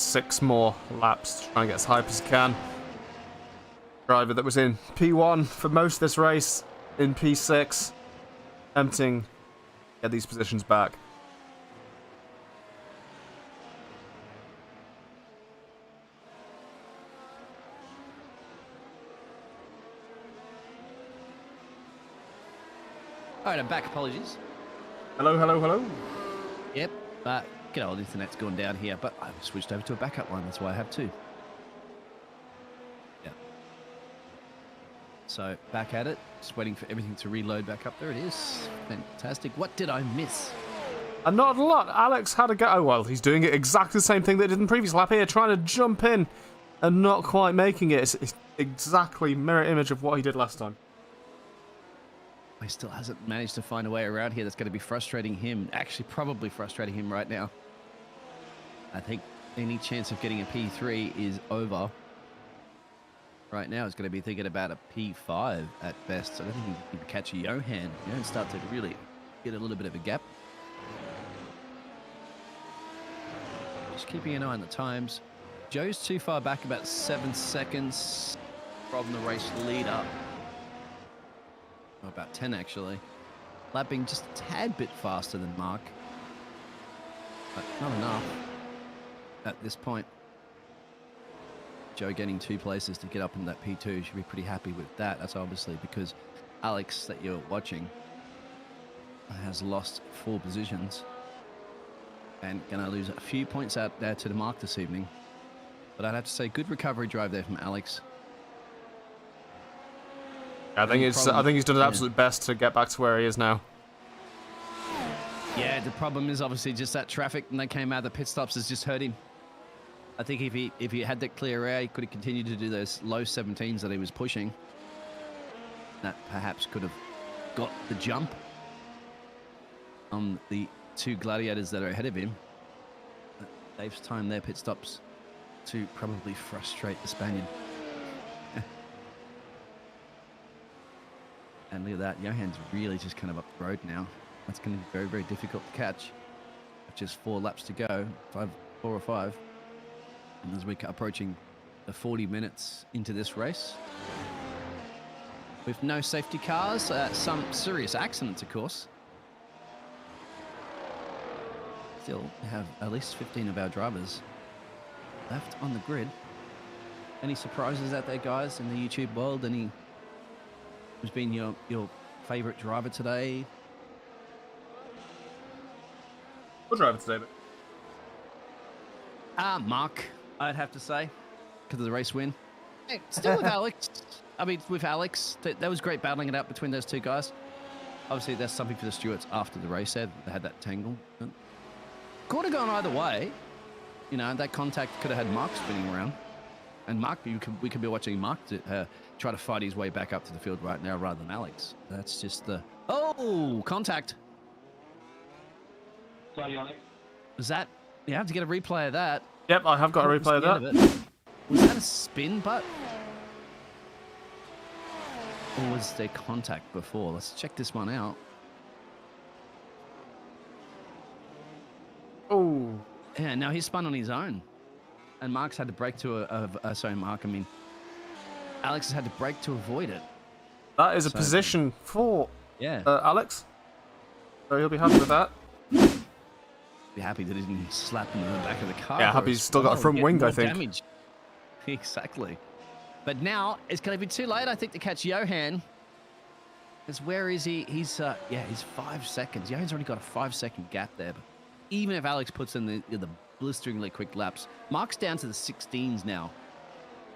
6 more laps to try and get as high up as he can. Driver that was in P1 for most of this race, in P6, attempting to get these positions back. All right, I'm back. Apologies. Hello, hello, hello. Yep. Good old internet's gone down here, but I've switched over to a backup line. That's why I have two. Yeah. So back at it. Just waiting for everything to reload back up. There it is. Fantastic. What did I miss? And not a lot. Alex had a go. Oh, well, he's doing it exactly the same thing that he did in the previous lap here, trying to jump in and not quite making it. It's exactly mirror image of what he did last time. He still hasn't managed to find a way around here that's going to be frustrating him. Actually, probably frustrating him right now. I think any chance of getting a P3 is over. Right now, he's going to be thinking about a P5 at best. So I don't think he can catch a Johan. You know, start to really get a little bit of a gap. Just keeping an eye on the times. Joe's too far back, about 7 seconds from the race leader. Oh, about 10 actually. Lapping just a tad bit faster than Mark. But not enough at this point. Joe getting 2 places to get up in that P2 should be pretty happy with that. That's obviously because Alex that you're watching has lost 4 positions and gonna lose a few points out there to the Mark this evening. But I'd have to say good recovery drive there from Alex. I think he's done his absolute best to get back to where he is now. Yeah, the problem is obviously just that traffic when they came out of the pit stops has just hurt him. I think if he had that clear air, he could have continued to do those low 17s that he was pushing. That perhaps could have got the jump on the 2 gladiators that are ahead of him. But they've timed their pit stops to probably frustrate the Spaniard. And look at that, Johan's really just kind of up the road now. That's going to be very, very difficult to catch. Just 4 laps to go, 4 or 5. And as we're approaching the 40 minutes into this race, with no safety cars, some serious accidents, of course. Still have at least 15 of our drivers left on the grid. Any surprises out there, guys, in the YouTube world? Who's been your favourite driver today? What driver today? Mark, I'd have to say, because of the race win. Hey, still with Alex. I mean, with Alex, that was great battling it out between those 2 guys. Obviously, that's something for the stewards after the race. They had that tangle. Could have gone either way. You know, that contact could have had Mark spinning around. And Mark, we could be watching Mark try to fight his way back up to the field right now rather than Alex. That's just the... Oh, contact. Sorry, Alex. Was that... You have to get a replay of that. Yep, I have got a replay of that. Was that a spin, but... Or was there contact before? Let's check this one out. Oh. Yeah, now he spun on his own. And Mark's had to brake to Alex has had to brake to avoid it. That is a position for Alex. So he'll be happy with that. Be happy that he didn't slap him in the back of the car. Yeah, happy he's still got a front wing, I think. Damage. Exactly. But now it's going to be too late, I think, to catch Johan. Because where is he? He's 5 seconds. Johan's already got a 5-second gap there. But even if Alex puts in the blisteringly quick laps, Mark's down to the 16s now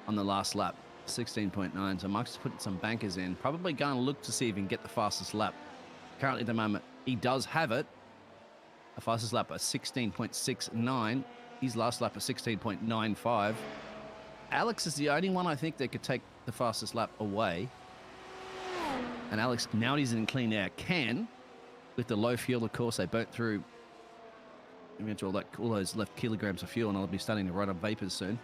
on the last lap. 16.9. So Mark's putting some bankers in. Probably going to look to see if he can get the fastest lap. Currently at the moment, he does have it. A fastest lap at 16.69. His last lap at 16.95. Alex is the only one I think that could take the fastest lap away. And Alex, now he's in clean air, can. With the low fuel, of course, they burnt through all those left kilograms of fuel, and I'll be starting to run up vapors soon.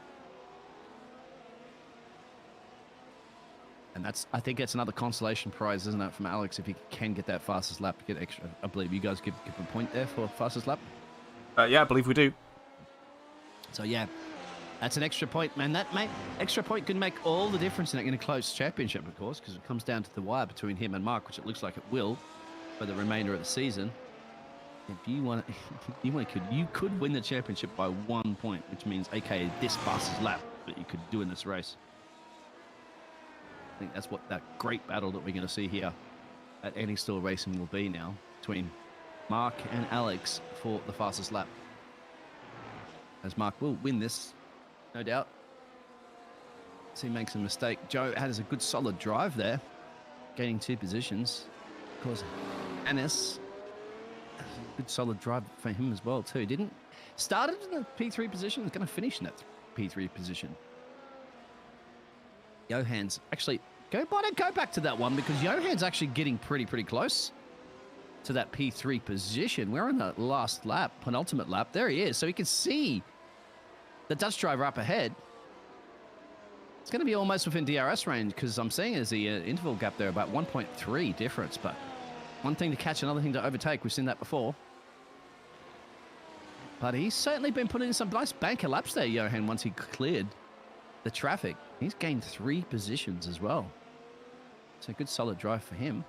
And I think that's another consolation prize, isn't it, from Alex, if he can get that fastest lap to get extra. I believe you guys give a point there for fastest lap. Yeah, I believe we do. So yeah, That's an extra point, man. Extra point can make all the difference in a close championship, of course, because it comes down to the wire between him and Mark, which it looks like it will for the remainder of the season. If you want, you could win the championship by 1 point, which means, aka this fastest lap that you could do in this race. I think that's what that great battle that we're going to see here at Any Store Racing will be now between Mark and Alex for the fastest lap. As Mark will win this, no doubt. So he makes a mistake. Joe has a good solid drive there, gaining 2 positions. Of course, Anis, good solid drive for him as well too. Didn't started in the P3 position, is going to finish in that P3 position. Johan's actually go back to that one, because Johan's actually getting pretty close to that P3 position. We're on the last lap, penultimate lap. There he is. So you can see the Dutch driver up ahead. It's going to be almost within DRS range, because I'm seeing there's the interval gap there, about 1.3 difference. But one thing to catch, another thing to overtake. We've seen that before. But he's certainly been putting in some nice banker laps there, Johan, once he cleared the traffic. He's gained 3 positions as well. So a good solid drive for him.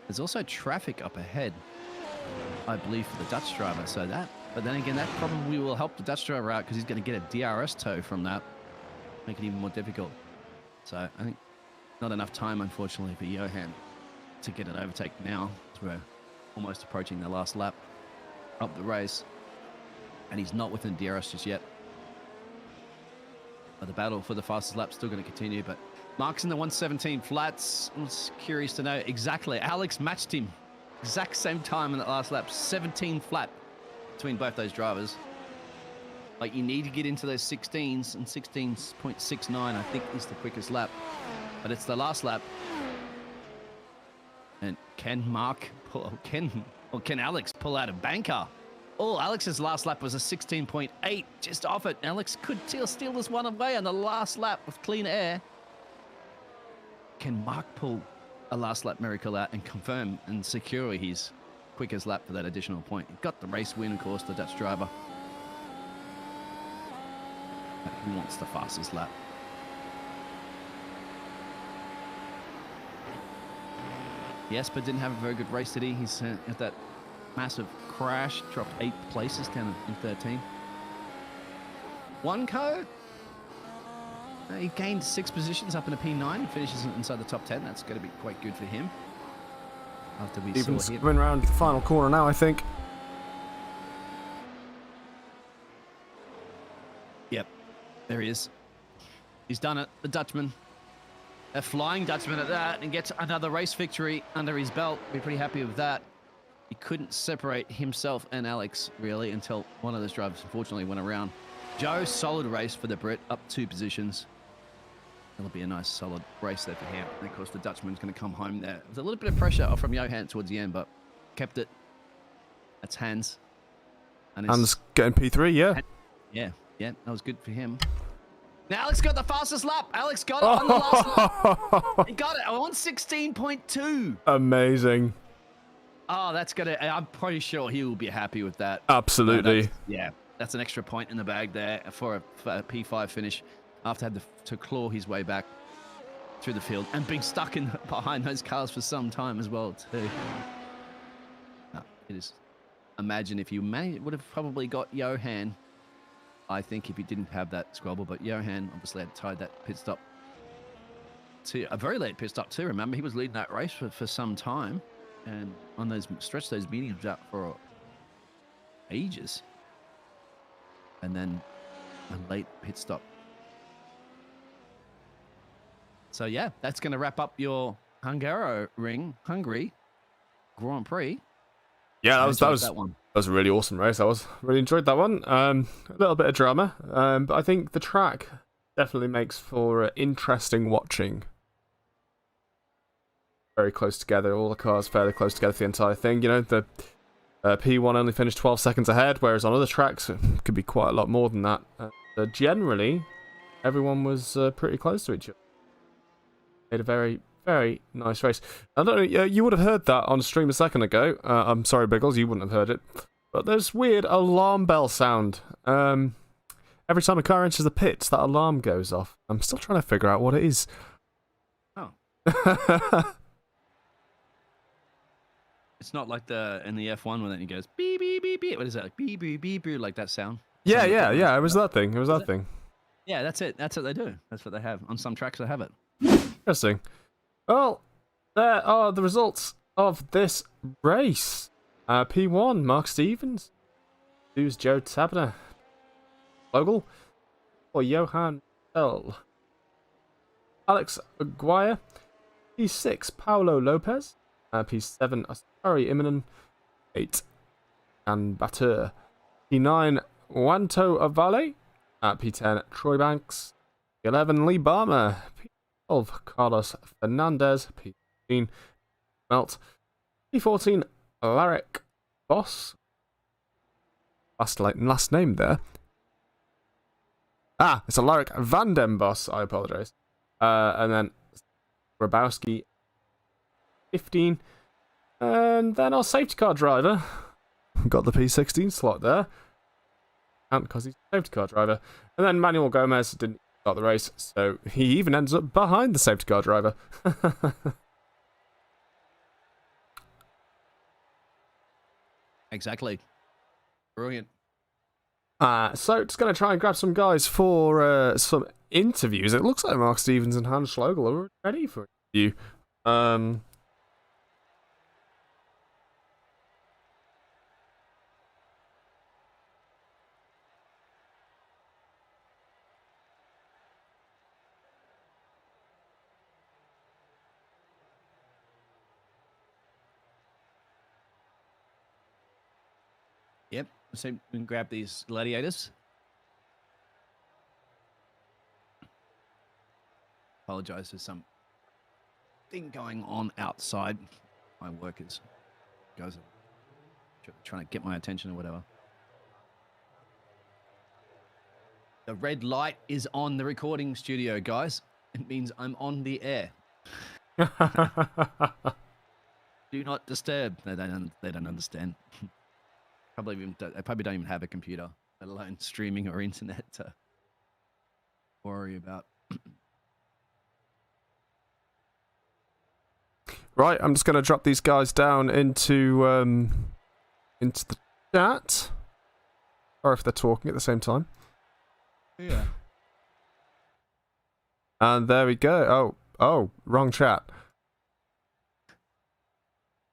There's also traffic up ahead, I believe, for the Dutch driver. So that, but then again, that probably will help the Dutch driver out, because he's going to get a DRS tow from that, make it even more difficult. So I think not enough time, unfortunately, for Johan to get an overtake now, as we're almost approaching the last lap of the race. And he's not within DRS just yet. But the battle for the fastest lap is still going to continue. But Mark's in the 117 flats. I was curious to know exactly. Alex matched him exact same time in that last lap. 17 flat between both those drivers. Like, you need to get into those 16s, and 16.69 I think is the quickest lap. But it's the last lap. And can Alex pull out a banker? Oh, Alex's last lap was a 16.8, just off it. Alex could steal this one away on the last lap with clean air. Can Mark pull a last lap miracle out and confirm and secure his quickest lap for that additional point? He got the race win, of course, the Dutch driver. But he wants the fastest lap. Jesper didn't have a very good race today. He's at that massive crash, dropped 8 places down in 13. Wanko, he gained 6 positions up in a P9, finishes inside the top 10. That's going to be quite good for him. After we even saw him coming around the final corner now, I think. Yep, there he is. He's done it, the Dutchman. A flying Dutchman at that, and gets another race victory under his belt. Be pretty happy with that. He couldn't separate himself and Alex, really, until one of those drivers, unfortunately, went around. Joe, solid race for the Brit, up 2 positions. It'll be a nice, solid race there for him. And, of course, the Dutchman's going to come home there. There's a little bit of pressure from Johan towards the end, but kept it. That's Hans. Hans getting P3, yeah. Yeah, that was good for him. Now Alex got the fastest lap. Alex got it on the last lap. He got it on 16.2. Amazing. Oh, that's gonna. I'm pretty sure he will be happy with that. Absolutely. That's an extra point in the bag there for a P5 finish. After having to claw his way back through the field and being stuck behind those cars for some time as well too. No, it is. Imagine if you would have probably got Johan. I think if he didn't have that squabble, but Johan obviously had tied that pit stop to a very late pit stop too. Remember, he was leading that race for some time, and on those stretched those mediums out for ages, and then a late pit stop. So yeah, that's going to wrap up your Hungaroring Hungary Grand Prix. Yeah, that was a really awesome race. Really enjoyed that one. A little bit of drama, but I think the track definitely makes for interesting watching. Very close together, all the cars fairly close together for the entire thing. You know, the P1 only finished 12 seconds ahead, whereas on other tracks it could be quite a lot more than that. Generally, everyone was pretty close to each other. Made a very, very nice race. I don't know, you would have heard that on stream a second ago. I'm sorry, Biggles, you wouldn't have heard it. But there's weird alarm bell sound. every time a car enters the pits, that alarm goes off. I'm still trying to figure out what it is. Oh. It's not like in the F1 when it goes beep beep beep beep. What is that? Like beep beep beep beep, like that sound. Yeah. It was that thing. It was that thing. Yeah, that's it. That's what they do. That's what they have on some tracks. They have it. Interesting. Well, there are the results of this race. P1, Mark Stevens. 2's Joe Tabner. Logal. Or Johan L. Alex Aguirre. P6, Paulo Lopez. P7, Asari Immonen. 8, and Batur. P9, Wanto Avale. P10, Troy Banks. P11, Lee Barmer. P12, Carlos Fernandez. P13, Melt. P14, Larek Boss. Last name there. It's a Larek Van Den Boss. I apologise. And then Grabowski, 15. And then our safety car driver. Got the P16 slot there. And because he's a safety car driver. And then Manuel Gomez didn't start the race, so he even ends up behind the safety car driver. Exactly. Brilliant. So just going to try and grab some guys for some interviews. It looks like Mark Stevens and Hans Schlogel are ready for an interview. Yep. So we can grab these gladiators. Apologize for some thing going on outside. My workers guys are trying to get my attention or whatever. The red light is on the recording studio, guys. It means I'm on the air. Do not disturb. They don't understand. They probably don't even have a computer, let alone streaming or internet to worry about. Right, I'm just going to drop these guys down into the chat. Or if they're talking at the same time. Yeah. And there we go. Oh, wrong chat.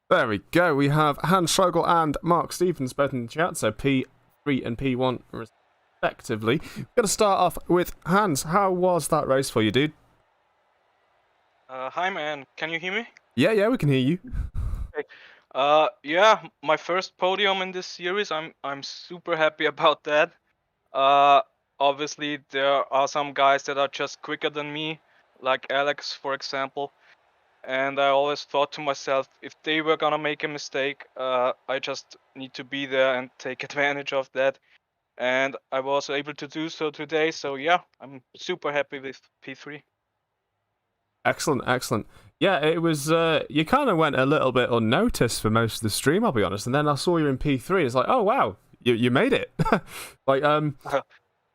There we go. We have Hans Schlogel and Mark Stevens both in the chat, so P3 and P1 respectively. We're going to start off with Hans. How was that race for you, dude? Hi, man. Can you hear me? Yeah, we can hear you. Okay. Yeah, my first podium in this series. I'm super happy about that. Obviously there are some guys that are just quicker than me, like Alex, for example. And I always thought to myself, if they were gonna make a mistake, I just need to be there and take advantage of that. And I was able to do so today. So yeah, I'm super happy with P3. Excellent. Yeah, it was. You kind of went a little bit unnoticed for most of the stream, I'll be honest. And then I saw you in P3. It's like, oh wow, you made it.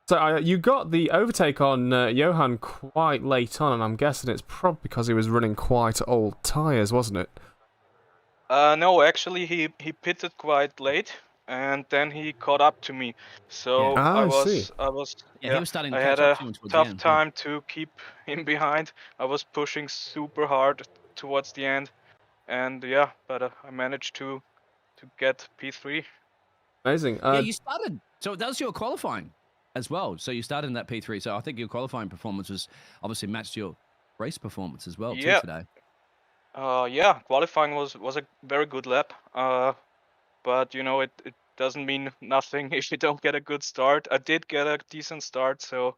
So you got the overtake on Johan quite late on, and I'm guessing it's probably because he was running quite old tyres, wasn't it? No, actually he pitted quite late, and then he caught up to me. So Yeah. I I see. was Yeah, he was starting to I catch had up a to him towards the tough end. time to keep him behind. I was pushing super hard towards the end, and yeah, but I managed to get P3. Amazing. Yeah, you started. So that was your qualifying as well. So you started in that P3. So I think your qualifying performance was obviously matched your race performance as well Yeah. too today. Yeah, qualifying was a very good lap. But you know, it doesn't mean nothing if you don't get a good start. I did get a decent start, so,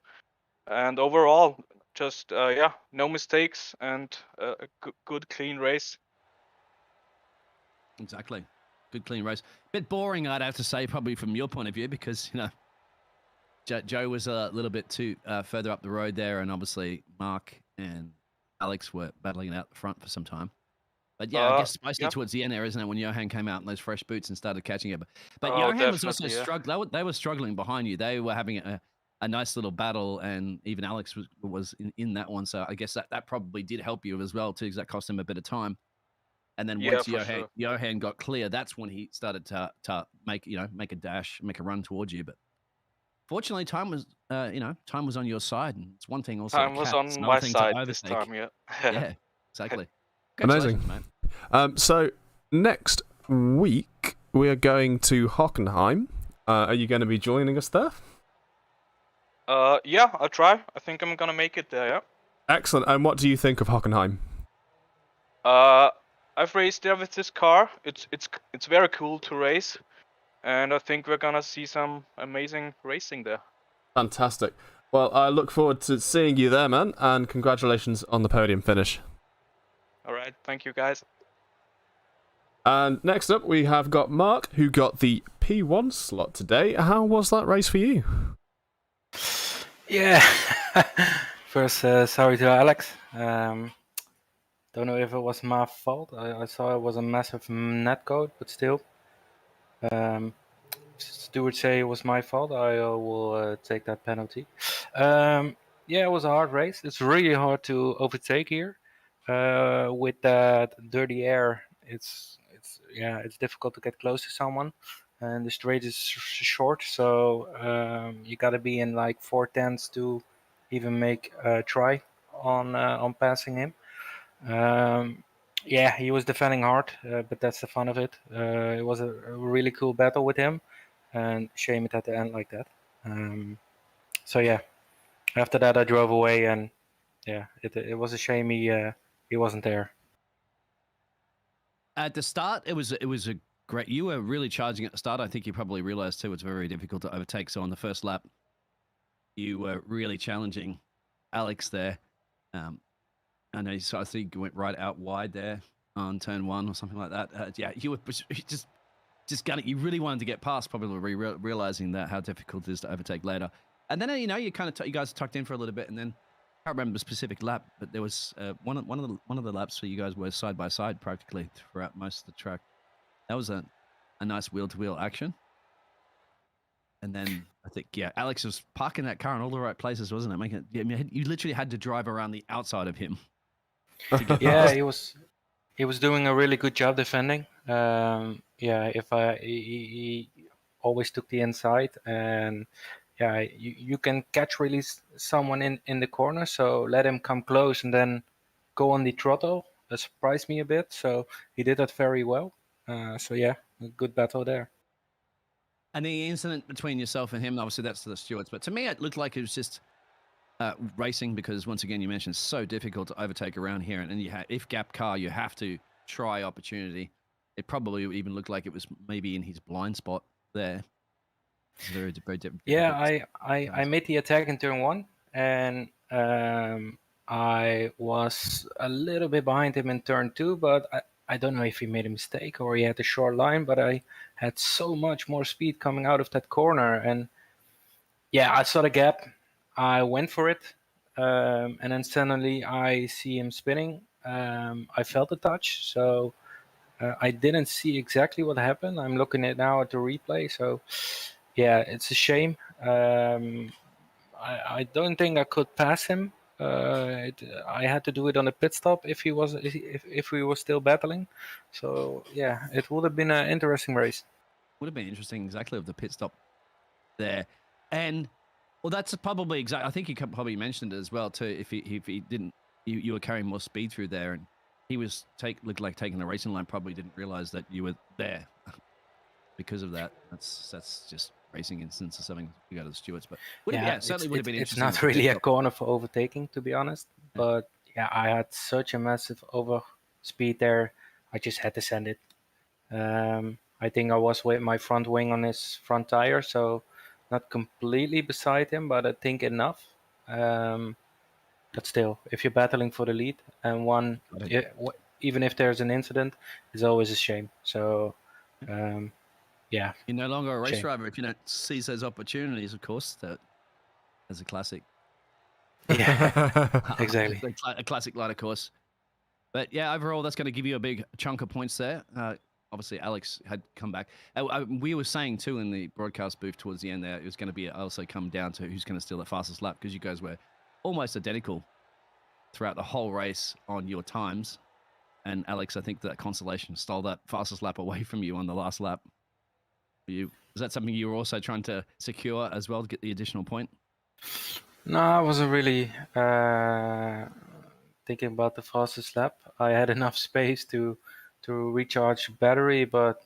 and overall, just yeah, no mistakes and a good clean race. Exactly. Good clean race. Bit boring, I'd have to say, probably from your point of view, because you know Joe was a little bit too further up the road there, and obviously Mark and Alex were battling it out the front for some time. But yeah, I guess mostly yeah. towards the end there, isn't it, when Johan came out in those fresh boots and started catching it. But Oh, Johan was also definitely, yeah. struggling. They were struggling behind you. They were having a nice little battle, and even Alex was in that one. So I guess that probably did help you as well too, because that cost him a bit of time. And then Yeah, once for sure. Johan got clear, that's when he started to make make a dash, make a run towards you. But fortunately, time was on your side, and it's one thing also to Time was catch, it's on another my thing to side this overtake. time, yeah. Yeah, exactly. Amazing. Congratulations, mate. So next week we are going to Hockenheim. Are you going to be joining us there? Yeah, I'll try. I think I'm gonna make it there, yeah. Excellent. And what do you think of Hockenheim? I've raced there with this car. It's very cool to race, and I think we're gonna see some amazing racing there. Fantastic. Well, I look forward to seeing you there, man, and congratulations on the podium finish. All right, thank you guys. And next up, we have got Mark, who got the P1 slot today. How was that race for you? Yeah. First, sorry to Alex. Don't know if it was my fault. I saw it was a massive netcode, but still. Stewart say it was my fault. I will take that penalty. Yeah, it was a hard race. It's really hard to overtake here. With that dirty air, it's difficult to get close to someone, and the straight is short, so you got to be in like 4/10 to even make a try on passing him. Yeah, he was defending hard, but that's the fun of it. It was a really cool battle with him, and shame it had to end like that. So yeah, after that I drove away, and yeah, it was a shame he wasn't there. At the start, it was a great. You were really charging at the start. I think you probably realized too it's very difficult to overtake. So on the first lap, you were really challenging Alex there. I know. So I think you went right out wide there on turn 1 or something like that. Yeah, you were just gunning. You really wanted to get past, probably realizing that how difficult it is to overtake later. And then you you guys tucked in for a little bit, and then I can't remember the specific lap, but there was one of the laps where you guys were side by side practically throughout most of the track. That was a nice wheel to wheel action. And then I think Alex was parking that car in all the right places, wasn't it? You literally had to drive around the outside of him. Yeah, he was doing a really good job defending. Yeah, he always took the inside, and yeah, you can catch really someone in the corner, so let him come close and then go on the throttle. That surprised me a bit, so he did that very well. So yeah, a good battle there. And the incident between yourself and him, obviously that's the stewards, but to me it looked like it was just racing, because once again you mentioned it's so difficult to overtake around here, and if gap car you have to try opportunity. It probably even looked like it was maybe in his blind spot there. Very difficult. Yeah, I made the attack in turn 1, and I was a little bit behind him in turn 2, but I don't know if he made a mistake or he had a short line, but I had so much more speed coming out of that corner, and yeah, I saw the gap. I went for it, and then suddenly I see him spinning. I felt the touch, so I didn't see exactly what happened. I'm looking at now at the replay, so yeah, it's a shame. I don't think I could pass him. I had to do it on a pit stop if we were still battling. So yeah, it would have been an interesting race. Would have been interesting, exactly, of the pit stop there. And well, that's probably exactly. I think you probably mentioned it as well too. If he didn't, you were carrying more speed through there, and he was looked like taking the racing line. Probably didn't realize that you were there because of that. That's just racing instance or something. You go to the stewards, but certainly would have been interesting. It's not really a corner for overtaking, to be honest. Yeah. But yeah, I had such a massive over speed there. I just had to send it. I think I was with my front wing on his front tire, so not completely beside him, but I think enough. But still, if you're battling for the lead and even if there's an incident, it's always a shame. So, yeah. You're no longer a race driver if you don't seize those opportunities, of course. That as a classic. Yeah, exactly. A classic line, of course. But yeah, overall, that's going to give you a big chunk of points there. obviously Alex had come back. We were saying too in the broadcast booth towards the end there, it was going to be also come down to who's going to steal the fastest lap, because you guys were almost identical throughout the whole race on your times. And Alex, I think that consolation stole that fastest lap away from you on the last lap. Is that something you were also trying to secure as well to get the additional point? No, I wasn't really thinking about the fastest lap. I had enough space to recharge battery, but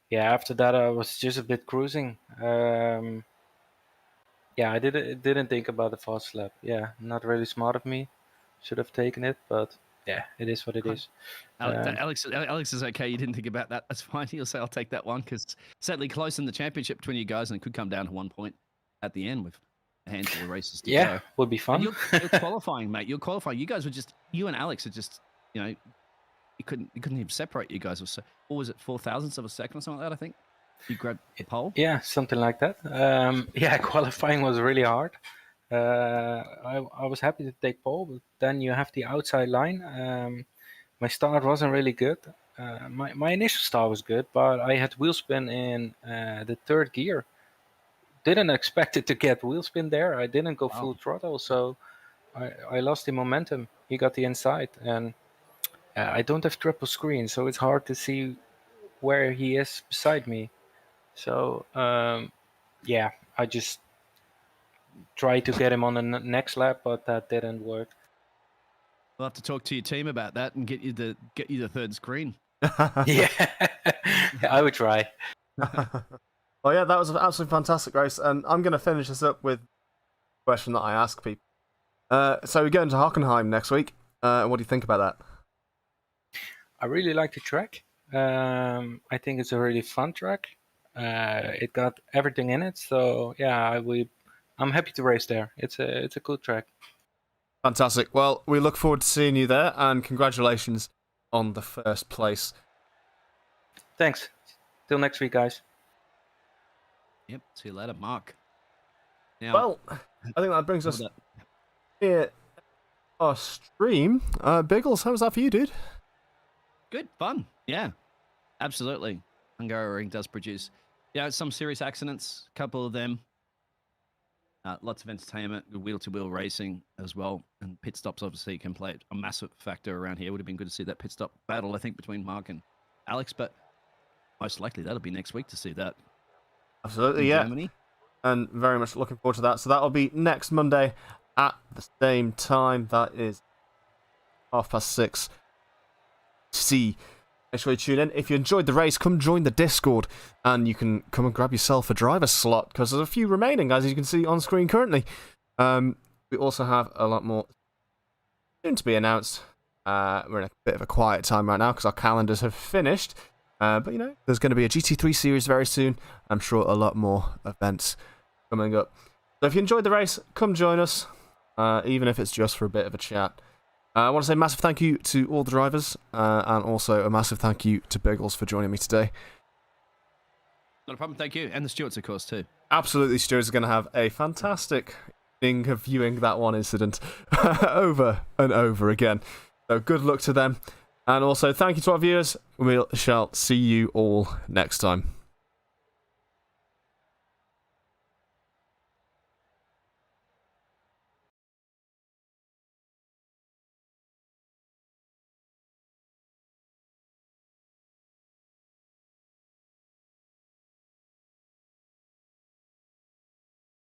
yeah, after that I was just a bit cruising. Yeah, I didn't think about the fast lap. Yeah, not really smart of me. Should have taken it, but yeah, it is what it is. Alex is okay. You didn't think about that. That's fine. He'll say, I'll take that one, because it's certainly close in the championship between you guys, and it could come down to 1 point at the end with a handful of races to go. Would be fun. You're qualifying, mate. You're qualifying. You guys were you and Alex are just, you couldn't even separate you guys. What was it, 0.004 of a second or something like that, I think? You grabbed the pole? Yeah, something like that. Yeah, qualifying was really hard. I was happy to take pole, but then you have the outside line. My start wasn't really good. My initial start was good, but I had wheel spin in the third gear. Didn't expect it to get wheel spin there. I didn't go full throttle, so I lost the momentum. He got the inside, and I don't have triple screen, so it's hard to see where he is beside me. So yeah, I just tried to get him on the next lap, but that didn't work. We'll have to talk to your team about that and get you the third screen. Yeah, I would try. Well, yeah, that was an absolutely fantastic race, and I'm going to finish this up with a question that I ask people. So we're going to Hockenheim next week. What do you think about that? I really like the track. I think it's a really fun track. It got everything in it, so yeah, I'm happy to race there. It's a cool track. Fantastic. Well, we look forward to seeing you there, and congratulations on the first place. Thanks. Till next week, guys. Yep. See you later, Mark. Now, Well, I think that brings us here our stream. Biggles, how was that for you, dude? good fun. Yeah, absolutely. Hungaroring does produce, some serious accidents. A couple of them. Lots of entertainment, wheel-to-wheel racing as well, and pit stops obviously can play a massive factor around here. Would have been good to see that pit stop battle, I think, between Mark and Alex, but most likely that'll be next week to see that. Absolutely, yeah. Germany. And very much looking forward to that. So that'll be next Monday at the same time. That is 6:30. See. Make sure you tune in. If you enjoyed the race, come join the Discord, and you can come and grab yourself a driver slot, because there's a few remaining, as you can see on screen currently. We also have a lot more soon to be announced. We're in a bit of a quiet time right now because our calendars have finished. But there's going to be a GT3 series very soon. I'm sure a lot more events coming up. So if you enjoyed the race, come join us, even if it's just for a bit of a chat. I want to say a massive thank you to all the drivers, and also a massive thank you to Biggles for joining me today. Not a problem, thank you. And the stewards, of course, too. Absolutely, stewards are going to have a fantastic thing of viewing that one incident over and over again. So good luck to them. And also, thank you to our viewers. We shall see you all next time.